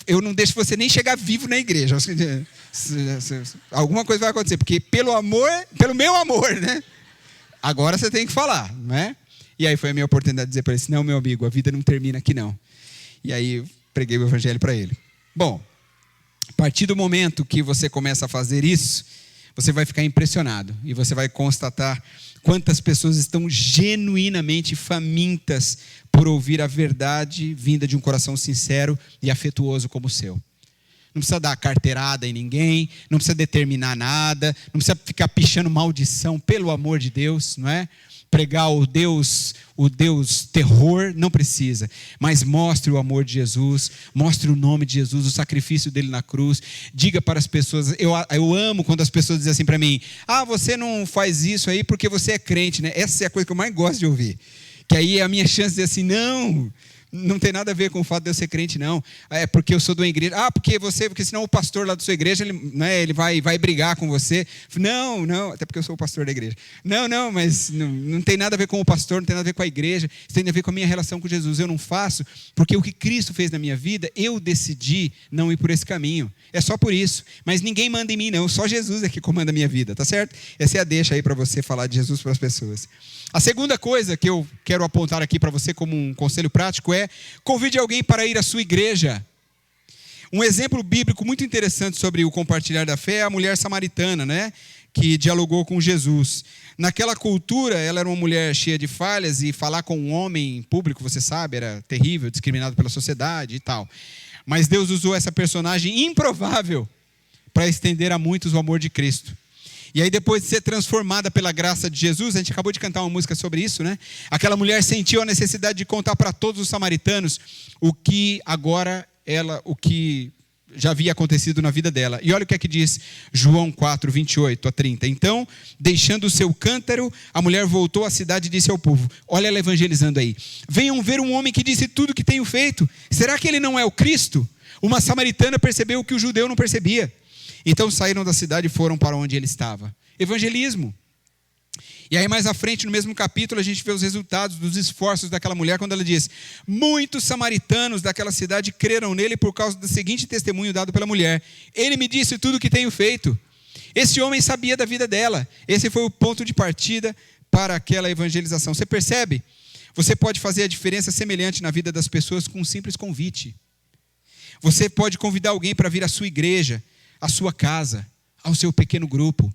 eu não deixo você nem chegar vivo na igreja. Alguma coisa vai acontecer, porque pelo meu amor, né? Agora você tem que falar, não é? E aí foi a minha oportunidade de dizer para ele assim, não, meu amigo, a vida não termina aqui não. E aí eu preguei o evangelho para ele. Bom, a partir do momento que você começa a fazer isso, você vai ficar impressionado. E você vai constatar quantas pessoas estão genuinamente famintas por ouvir a verdade vinda de um coração sincero e afetuoso como o seu. Não precisa dar carteirada em ninguém, não precisa determinar nada, não precisa ficar pichando maldição, pelo amor de Deus, não é? Pregar o Deus terror, não precisa. Mas mostre o amor de Jesus, mostre o nome de Jesus, o sacrifício dele na cruz. Diga para as pessoas, eu amo quando as pessoas dizem assim para mim, você não faz isso aí porque você é crente, né? Essa é a coisa que eu mais gosto de ouvir. Que aí é a minha chance de dizer assim, não tem nada a ver com o fato de eu ser crente, não. É porque eu sou de uma igreja. Porque senão o pastor lá da sua igreja, ele vai brigar com você. Não, até porque eu sou o pastor da igreja. Não, mas não tem nada a ver com o pastor, não tem nada a ver com a igreja. Isso tem a ver com a minha relação com Jesus. Eu não faço porque o que Cristo fez na minha vida, eu decidi não ir por esse caminho. É só por isso. Mas ninguém manda em mim, não. Só Jesus é que comanda a minha vida, tá certo? Essa é a deixa aí para você falar de Jesus para as pessoas. A segunda coisa que eu quero apontar aqui para você como um conselho prático é convide alguém para ir à sua igreja. Um exemplo bíblico muito interessante sobre o compartilhar da fé é a mulher samaritana, né? Que dialogou com Jesus. Naquela cultura, ela era uma mulher cheia de falhas e falar com um homem em público, você sabe, era terrível, discriminado pela sociedade e tal. Mas Deus usou essa personagem improvável para estender a muitos o amor de Cristo. E aí depois de ser transformada pela graça de Jesus, a gente acabou de cantar uma música sobre isso, né? Aquela mulher sentiu a necessidade de contar para todos os samaritanos o que já havia acontecido na vida dela. E olha o que é que diz João 4, 28 a 30. Então, deixando o seu cântaro, a mulher voltou à cidade e disse ao povo, olha ela evangelizando aí, venham ver um homem que disse tudo o que tenho feito. Será que ele não é o Cristo? Uma samaritana percebeu o que o judeu não percebia. Então saíram da cidade e foram para onde ele estava. Evangelismo. E aí mais à frente, no mesmo capítulo, a gente vê os resultados dos esforços daquela mulher, quando ela diz, muitos samaritanos daquela cidade creram nele por causa do seguinte testemunho dado pela mulher. Ele me disse tudo o que tenho feito. Esse homem sabia da vida dela. Esse foi o ponto de partida para aquela evangelização. Você percebe? Você pode fazer a diferença semelhante na vida das pessoas com um simples convite. Você pode convidar alguém para vir à sua igreja, à sua casa, ao seu pequeno grupo.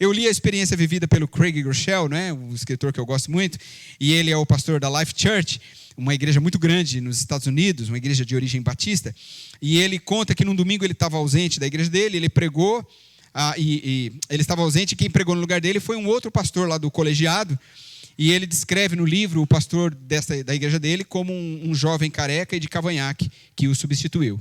Eu li a experiência vivida pelo Craig Groeschel, né, um escritor que eu gosto muito, e ele é o pastor da Life Church, uma igreja muito grande nos Estados Unidos, uma igreja de origem batista, e ele conta que num domingo ele estava ausente da igreja dele, ele pregou, e ele estava ausente, e quem pregou no lugar dele foi um outro pastor lá do colegiado, e ele descreve no livro o pastor da igreja dele como um jovem careca e de cavanhaque que o substituiu.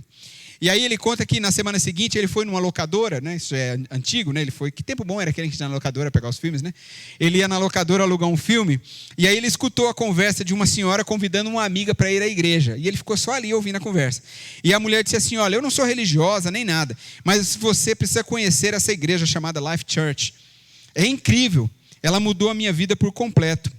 E aí ele conta que na semana seguinte ele foi numa locadora, né? Isso é antigo, né? Ele foi, que tempo bom era aquele que ia na locadora pegar os filmes, né? Ele ia na locadora alugar um filme, e aí ele escutou a conversa de uma senhora convidando uma amiga para ir à igreja. E ele ficou só ali ouvindo a conversa. E a mulher disse assim, olha, eu não sou religiosa nem nada, mas você precisa conhecer essa igreja chamada Life Church. É incrível, ela mudou a minha vida por completo.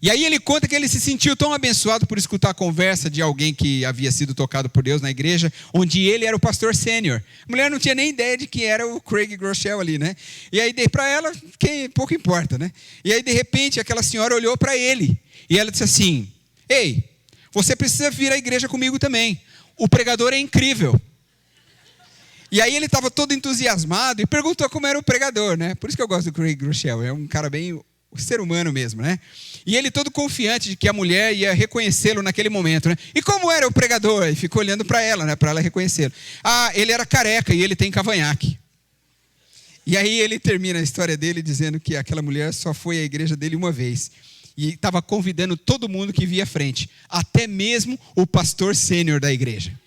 E aí ele conta que ele se sentiu tão abençoado por escutar a conversa de alguém que havia sido tocado por Deus na igreja, onde ele era o pastor sênior. A mulher não tinha nem ideia de que era o Craig Groeschel ali, né? E aí para ela, pouco importa, né? E aí de repente aquela senhora olhou para ele e ela disse assim, ei, você precisa vir à igreja comigo também. O pregador é incrível. E aí ele estava todo entusiasmado e perguntou como era o pregador, né? Por isso que eu gosto do Craig Groeschel, é um cara bem o ser humano mesmo, né? E ele todo confiante de que a mulher ia reconhecê-lo naquele momento, né? E como era o pregador? E ficou olhando para ela, né? Para ela reconhecê-lo. Ah, ele era careca e ele tem cavanhaque. E aí ele termina a história dele dizendo que aquela mulher só foi à igreja dele uma vez. E estava convidando todo mundo que via à frente. Até mesmo o pastor sênior da igreja.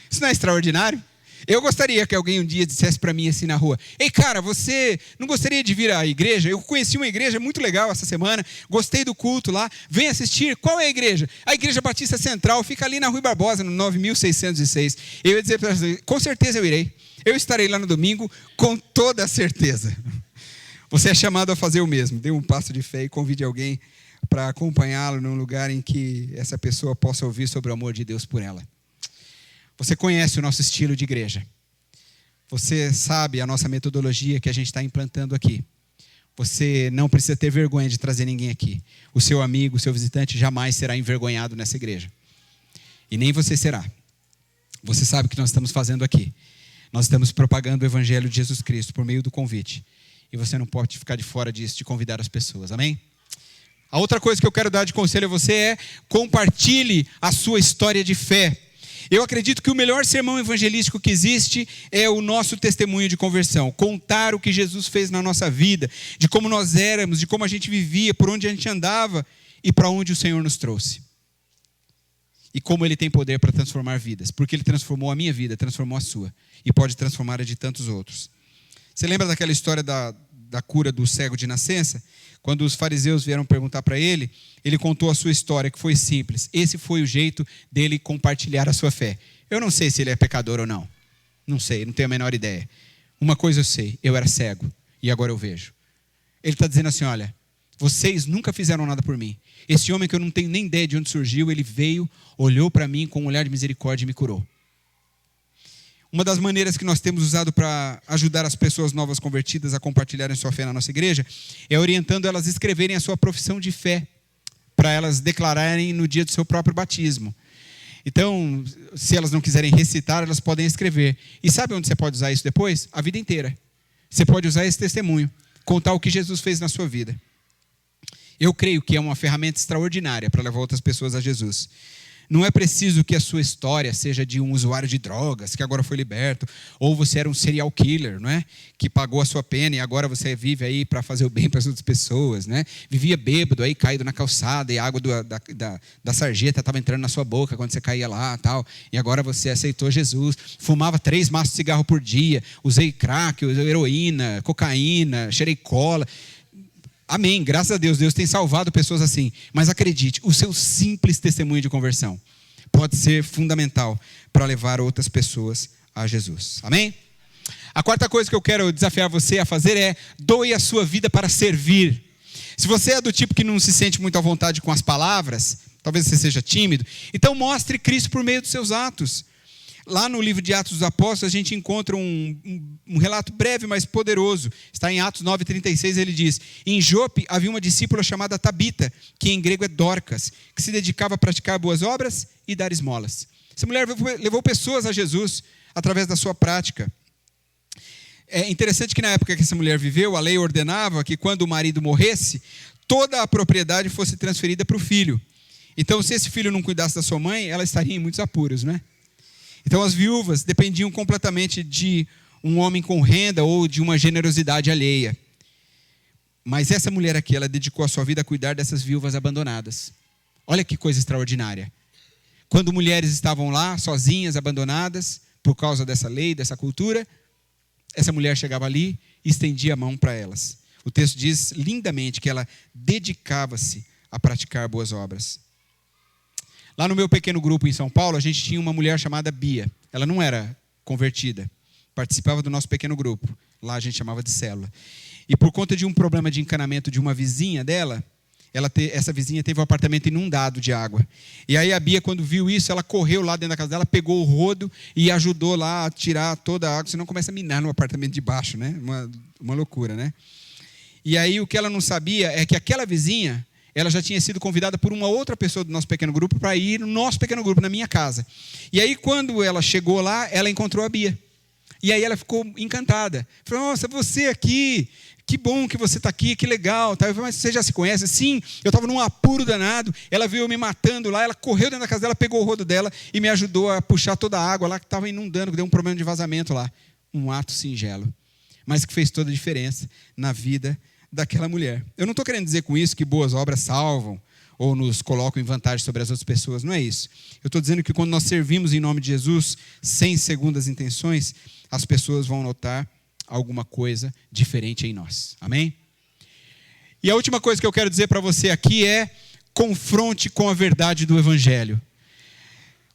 Isso não é extraordinário? Eu gostaria que alguém um dia dissesse para mim assim na rua, ei cara, você não gostaria de vir à igreja? Eu conheci uma igreja muito legal essa semana, gostei do culto lá, vem assistir. Qual é a igreja? A Igreja Batista Central, fica ali na Rui Barbosa, no 9606. Eu ia dizer para você, com certeza eu irei. Eu estarei lá no domingo, com toda a certeza. Você é chamado a fazer o mesmo. Dê um passo de fé e convide alguém para acompanhá-lo num lugar em que essa pessoa possa ouvir sobre o amor de Deus por ela. Você conhece o nosso estilo de igreja. Você sabe a nossa metodologia que a gente está implantando aqui. Você não precisa ter vergonha de trazer ninguém aqui. O seu amigo, o seu visitante jamais será envergonhado nessa igreja. E nem você será. Você sabe o que nós estamos fazendo aqui. Nós estamos propagando o evangelho de Jesus Cristo por meio do convite. E você não pode ficar de fora disso, de convidar as pessoas. Amém? A outra coisa que eu quero dar de conselho a você é compartilhe a sua história de fé. Eu acredito que o melhor sermão evangelístico que existe é o nosso testemunho de conversão. Contar o que Jesus fez na nossa vida, de como nós éramos, de como a gente vivia, por onde a gente andava e para onde o Senhor nos trouxe. E como Ele tem poder para transformar vidas. Porque Ele transformou a minha vida, transformou a sua. E pode transformar a de tantos outros. Você lembra daquela história da cura do cego de nascença? Quando os fariseus vieram perguntar para ele, ele contou a sua história, que foi simples. Esse foi o jeito dele compartilhar a sua fé. Eu não sei se ele é pecador ou não. Não sei, não tenho a menor ideia. Uma coisa eu sei, eu era cego e agora eu vejo. Ele está dizendo assim, olha, vocês nunca fizeram nada por mim. Esse homem que eu não tenho nem ideia de onde surgiu, ele veio, olhou para mim com um olhar de misericórdia e me curou. Uma das maneiras que nós temos usado para ajudar as pessoas novas convertidas a compartilharem sua fé na nossa igreja é orientando elas a escreverem a sua profissão de fé, para elas declararem no dia do seu próprio batismo. Então, se elas não quiserem recitar, elas podem escrever. E sabe onde você pode usar isso depois? A vida inteira. Você pode usar esse testemunho, contar o que Jesus fez na sua vida. Eu creio que é uma ferramenta extraordinária para levar outras pessoas a Jesus. Não é preciso que a sua história seja de um usuário de drogas, que agora foi liberto, ou você era um serial killer, não é? Que pagou a sua pena e agora você vive aí para fazer o bem para as outras pessoas, né? Vivia bêbado aí, caído na calçada, e a água da sarjeta estava entrando na sua boca quando você caía lá, tal, e agora você aceitou Jesus. Fumava 3 maços de cigarro por dia, usei crack, usei heroína, cocaína, cheirei cola. Amém, graças a Deus, Deus tem salvado pessoas assim. Mas acredite, o seu simples testemunho de conversão pode ser fundamental para levar outras pessoas a Jesus. Amém? A quarta coisa que eu quero desafiar você a fazer é: doe a sua vida para servir. Se você é do tipo que não se sente muito à vontade com as palavras, talvez você seja tímido, então mostre Cristo por meio dos seus atos. Lá no livro de Atos dos Apóstolos, a gente encontra um relato breve, mas poderoso. Está em Atos 9,36, ele diz: em Jope havia uma discípula chamada Tabita, que em grego é Dorcas, que se dedicava a praticar boas obras e dar esmolas. Essa mulher levou pessoas a Jesus através da sua prática. É interessante que na época que essa mulher viveu, a lei ordenava que quando o marido morresse, toda a propriedade fosse transferida para o filho. Então, se esse filho não cuidasse da sua mãe, ela estaria em muitos apuros, né? Então as viúvas dependiam completamente de um homem com renda ou de uma generosidade alheia. Mas essa mulher aqui, ela dedicou a sua vida a cuidar dessas viúvas abandonadas. Olha que coisa extraordinária. Quando mulheres estavam lá, sozinhas, abandonadas, por causa dessa lei, dessa cultura, essa mulher chegava ali e estendia a mão para elas. O texto diz lindamente que ela dedicava-se a praticar boas obras. Lá no meu pequeno grupo em São Paulo, a gente tinha uma mulher chamada Bia. Ela não era convertida, participava do nosso pequeno grupo. Lá a gente chamava de célula. E por conta de um problema de encanamento de uma vizinha dela, essa vizinha teve um apartamento inundado de água. E aí a Bia, quando viu isso, ela correu lá dentro da casa dela, pegou o rodo e ajudou lá a tirar toda a água, senão começa a minar no apartamento de baixo, né? Uma loucura, né? E aí o que ela não sabia é que aquela vizinha, ela já tinha sido convidada por uma outra pessoa do nosso pequeno grupo para ir no nosso pequeno grupo, na minha casa. E aí, quando ela chegou lá, ela encontrou a Bia. E aí ela ficou encantada. Falou: nossa, você aqui, que bom que você está aqui, que legal. Eu falei: mas você já se conhece? Sim, eu estava num apuro danado, ela veio me matando lá, ela correu dentro da casa dela, pegou o rodo dela e me ajudou a puxar toda a água lá que estava inundando, que deu um problema de vazamento lá. Um ato singelo, mas que fez toda a diferença na vida daquela mulher. Eu não estou querendo dizer com isso que boas obras salvam ou nos colocam em vantagem sobre as outras pessoas, não é isso. Eu estou dizendo que quando nós servimos em nome de Jesus, sem segundas intenções, as pessoas vão notar alguma coisa diferente em nós. Amém? E a última coisa que eu quero dizer para você aqui é: confronte com a verdade do Evangelho.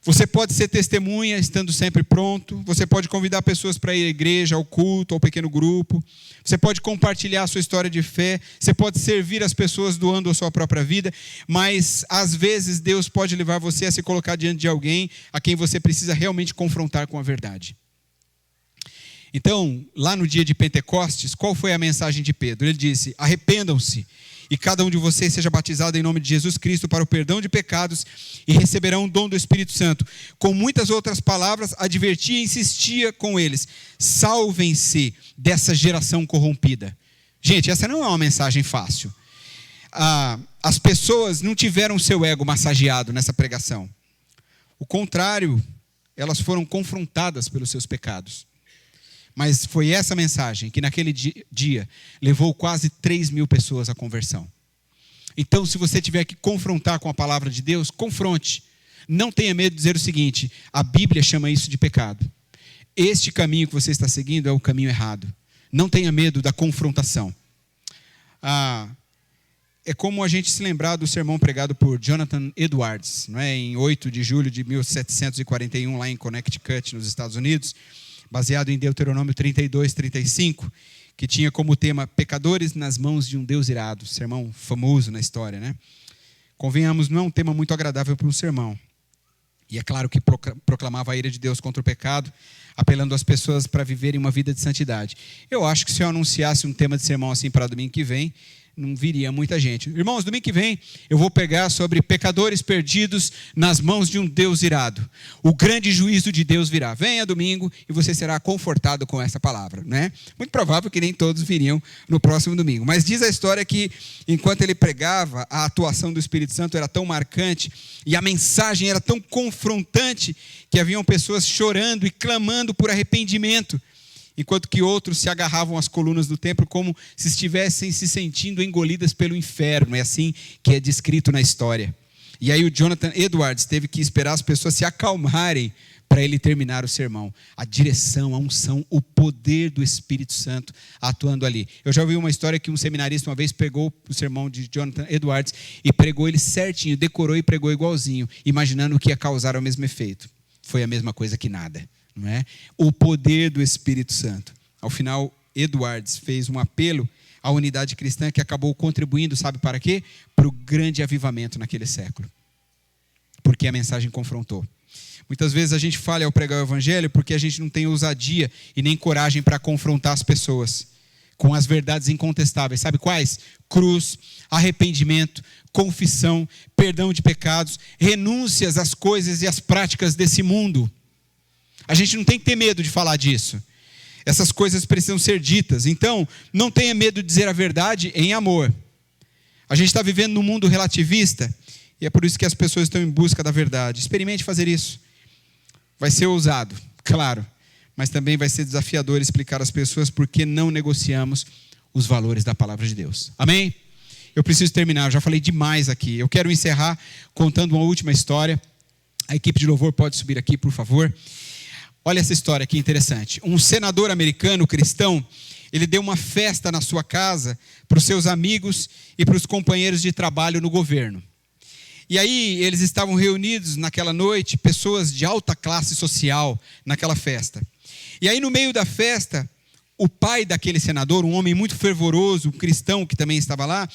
Você pode ser testemunha estando sempre pronto. Você pode convidar pessoas para ir à igreja, ao culto, ao pequeno grupo. Você pode compartilhar a sua história de fé. Você pode servir as pessoas doando a sua própria vida. Mas, às vezes, Deus pode levar você a se colocar diante de alguém a quem você precisa realmente confrontar com a verdade. Então, lá no dia de Pentecostes, qual foi a mensagem de Pedro? Ele disse: arrependam-se e cada um de vocês seja batizado em nome de Jesus Cristo para o perdão de pecados e receberão o dom do Espírito Santo. Com muitas outras palavras, advertia e insistia com eles: salvem-se dessa geração corrompida. Gente, essa não é uma mensagem fácil. As pessoas não tiveram seu ego massageado nessa pregação. O contrário, elas foram confrontadas pelos seus pecados. Mas foi essa mensagem que naquele dia levou quase 3.000 pessoas à conversão. Então, se você tiver que confrontar com a palavra de Deus, confronte. Não tenha medo de dizer o seguinte: a Bíblia chama isso de pecado. Este caminho que você está seguindo é o caminho errado. Não tenha medo da confrontação. É como a gente se lembrar do sermão pregado por Jonathan Edwards, não é? Em 8 de julho de 1741, lá em Connecticut, nos Estados Unidos, baseado em Deuteronômio 32, 35, que tinha como tema pecadores nas mãos de um Deus irado. Sermão famoso na história, né? Convenhamos, não é um tema muito agradável para um sermão. E é claro que proclamava a ira de Deus contra o pecado, apelando às pessoas para viverem uma vida de santidade. Eu acho que se eu anunciasse um tema de sermão assim para domingo que vem, não viria muita gente. Irmãos, domingo que vem eu vou pregar sobre pecadores perdidos nas mãos de um Deus irado. O grande juízo de Deus virá. Venha domingo e você será confortado com essa palavra, né? Muito provável que nem todos viriam no próximo domingo. Mas diz a história que enquanto ele pregava, a atuação do Espírito Santo era tão marcante e a mensagem era tão confrontante que haviam pessoas chorando e clamando por arrependimento, enquanto que outros se agarravam às colunas do templo como se estivessem se sentindo engolidas pelo inferno. É assim que é descrito na história. E aí o Jonathan Edwards teve que esperar as pessoas se acalmarem para ele terminar o sermão. A direção, a unção, o poder do Espírito Santo atuando ali. Eu já ouvi uma história que um seminarista uma vez pegou o sermão de Jonathan Edwards e pregou ele certinho, decorou e pregou igualzinho, imaginando o que ia causar o mesmo efeito. Foi a mesma coisa que nada. Não é? O poder do Espírito Santo. Ao final, Edwards fez um apelo à unidade cristã que acabou contribuindo, sabe para quê? Para o grande avivamento naquele século. Porque a mensagem confrontou. Muitas vezes a gente falha ao pregar o evangelho porque a gente não tem ousadia e nem coragem para confrontar as pessoas com as verdades incontestáveis. Sabe quais? Cruz, arrependimento, confissão, perdão de pecados, renúncias às coisas e às práticas desse mundo. A gente não tem que ter medo de falar disso. Essas coisas precisam ser ditas. Então, não tenha medo de dizer a verdade em amor. A gente está vivendo num mundo relativista e é por isso que as pessoas estão em busca da verdade. Experimente fazer isso. Vai ser ousado, claro, mas também vai ser desafiador explicar às pessoas por que não negociamos os valores da palavra de Deus. Amém? Eu preciso terminar, eu já falei demais aqui. Eu quero encerrar contando uma última história. A equipe de louvor pode subir aqui, por favor. Olha essa história aqui interessante. Um senador americano cristão, ele deu uma festa na sua casa para os seus amigos e para os companheiros de trabalho no governo. E aí eles estavam reunidos naquela noite, pessoas de alta classe social naquela festa. E aí no meio da festa, o pai daquele senador, um homem muito fervoroso, um cristão que também estava lá,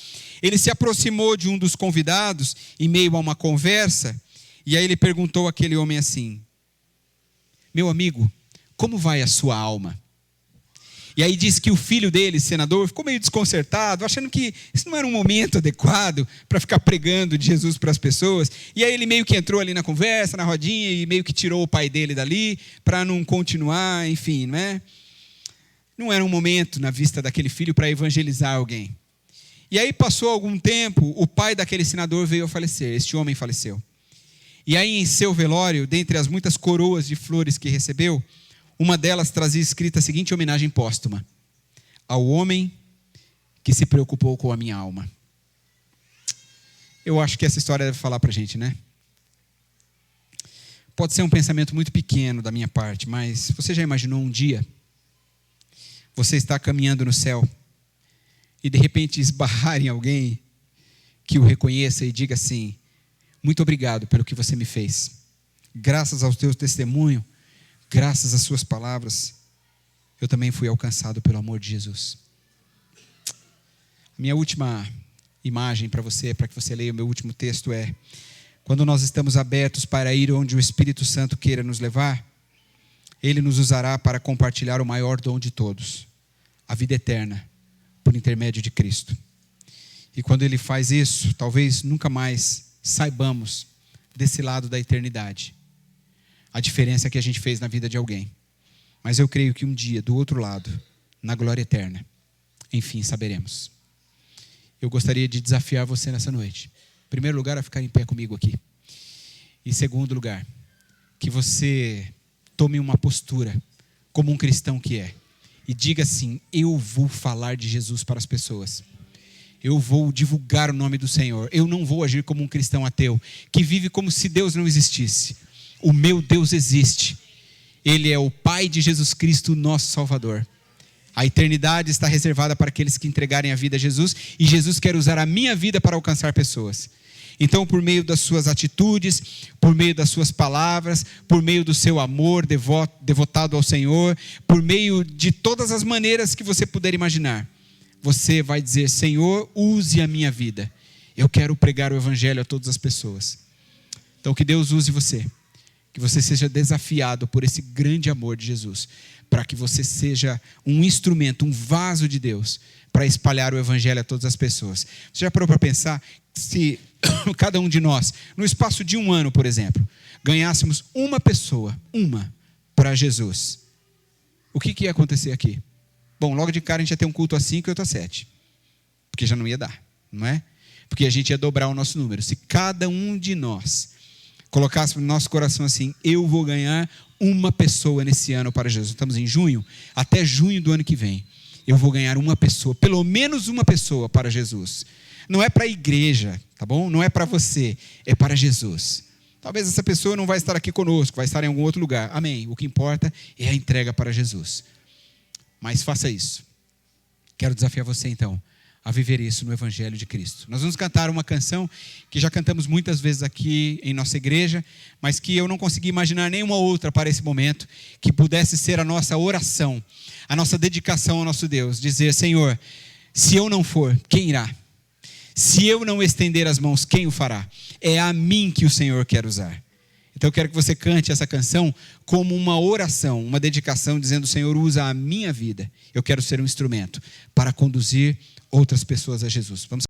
ele se aproximou de um dos convidados em meio a uma conversa, e aí ele perguntou àquele homem assim: meu amigo, como vai a sua alma? E aí disse que o filho dele, senador, ficou meio desconcertado, achando que isso não era um momento adequado para ficar pregando de Jesus para as pessoas. E aí ele meio que entrou ali na conversa, na rodinha, e meio que tirou o pai dele dali, para não continuar, enfim, né? Não era um momento na vista daquele filho para evangelizar alguém. E aí passou algum tempo, o pai daquele senador veio a falecer, este homem faleceu. E aí em seu velório, dentre as muitas coroas de flores que recebeu, uma delas trazia escrita a seguinte homenagem póstuma: ao homem que se preocupou com a minha alma. Eu acho que essa história deve falar para a gente, né? Pode ser um pensamento muito pequeno da minha parte, mas você já imaginou um dia você está caminhando no céu e de repente esbarrar em alguém que o reconheça e diga assim: muito obrigado pelo que você me fez. Graças ao teu testemunho, graças às suas palavras, eu também fui alcançado pelo amor de Jesus. Minha última imagem para você, para que você leia o meu último texto é: quando nós estamos abertos para ir onde o Espírito Santo queira nos levar, Ele nos usará para compartilhar o maior dom de todos, a vida eterna, por intermédio de Cristo. E quando Ele faz isso, talvez nunca mais saibamos desse lado da eternidade a diferença que a gente fez na vida de alguém. Mas eu creio que um dia, do outro lado, na glória eterna, enfim, saberemos. Eu gostaria de desafiar você nessa noite. Em primeiro lugar, a ficar em pé comigo aqui. Em segundo lugar, que você tome uma postura como um cristão que é, e diga assim: eu vou falar de Jesus para as pessoas. Eu vou divulgar o nome do Senhor. Eu não vou agir como um cristão ateu, que vive como se Deus não existisse. O meu Deus existe. Ele é o Pai de Jesus Cristo, nosso Salvador. A eternidade está reservada para aqueles que entregarem a vida a Jesus, e Jesus quer usar a minha vida para alcançar pessoas. Então, por meio das suas atitudes, por meio das suas palavras, por meio do seu amor devotado ao Senhor, por meio de todas as maneiras que você puder imaginar, você vai dizer: Senhor, use a minha vida. Eu quero pregar o evangelho a todas as pessoas. Então, que Deus use você. Que você seja desafiado por esse grande amor de Jesus, para que você seja um instrumento, um vaso de Deus, para para espalhar o evangelho a todas as pessoas. Você já parou para pensar se cada um de nós, no espaço de um ano, por exemplo, ganhássemos uma pessoa, para Jesus? O que ia acontecer aqui? Bom, logo de cara a gente ia ter um culto às 5 e outro às 7. Porque já não ia dar, não é? Porque a gente ia dobrar o nosso número. Se cada um de nós colocasse no nosso coração assim: eu vou ganhar uma pessoa nesse ano para Jesus. Estamos em junho, até junho do ano que vem, eu vou ganhar uma pessoa, pelo menos uma pessoa para Jesus. Não é para a igreja, tá bom? Não é para você, é para Jesus. Talvez essa pessoa não vai estar aqui conosco, vai estar em algum outro lugar. Amém. O que importa é a entrega para Jesus. Mas faça isso. Quero desafiar você então a viver isso no Evangelho de Cristo. Nós vamos cantar uma canção que já cantamos muitas vezes aqui em nossa igreja, mas que eu não consegui imaginar nenhuma outra para esse momento, que pudesse ser a nossa oração, a nossa dedicação ao nosso Deus. Dizer: Senhor, se eu não for, quem irá? Se eu não estender as mãos, quem o fará? É a mim que o Senhor quer usar. Então eu quero que você cante essa canção como uma oração, uma dedicação, dizendo: Senhor, usa a minha vida. Eu quero ser um instrumento para conduzir outras pessoas a Jesus. Vamos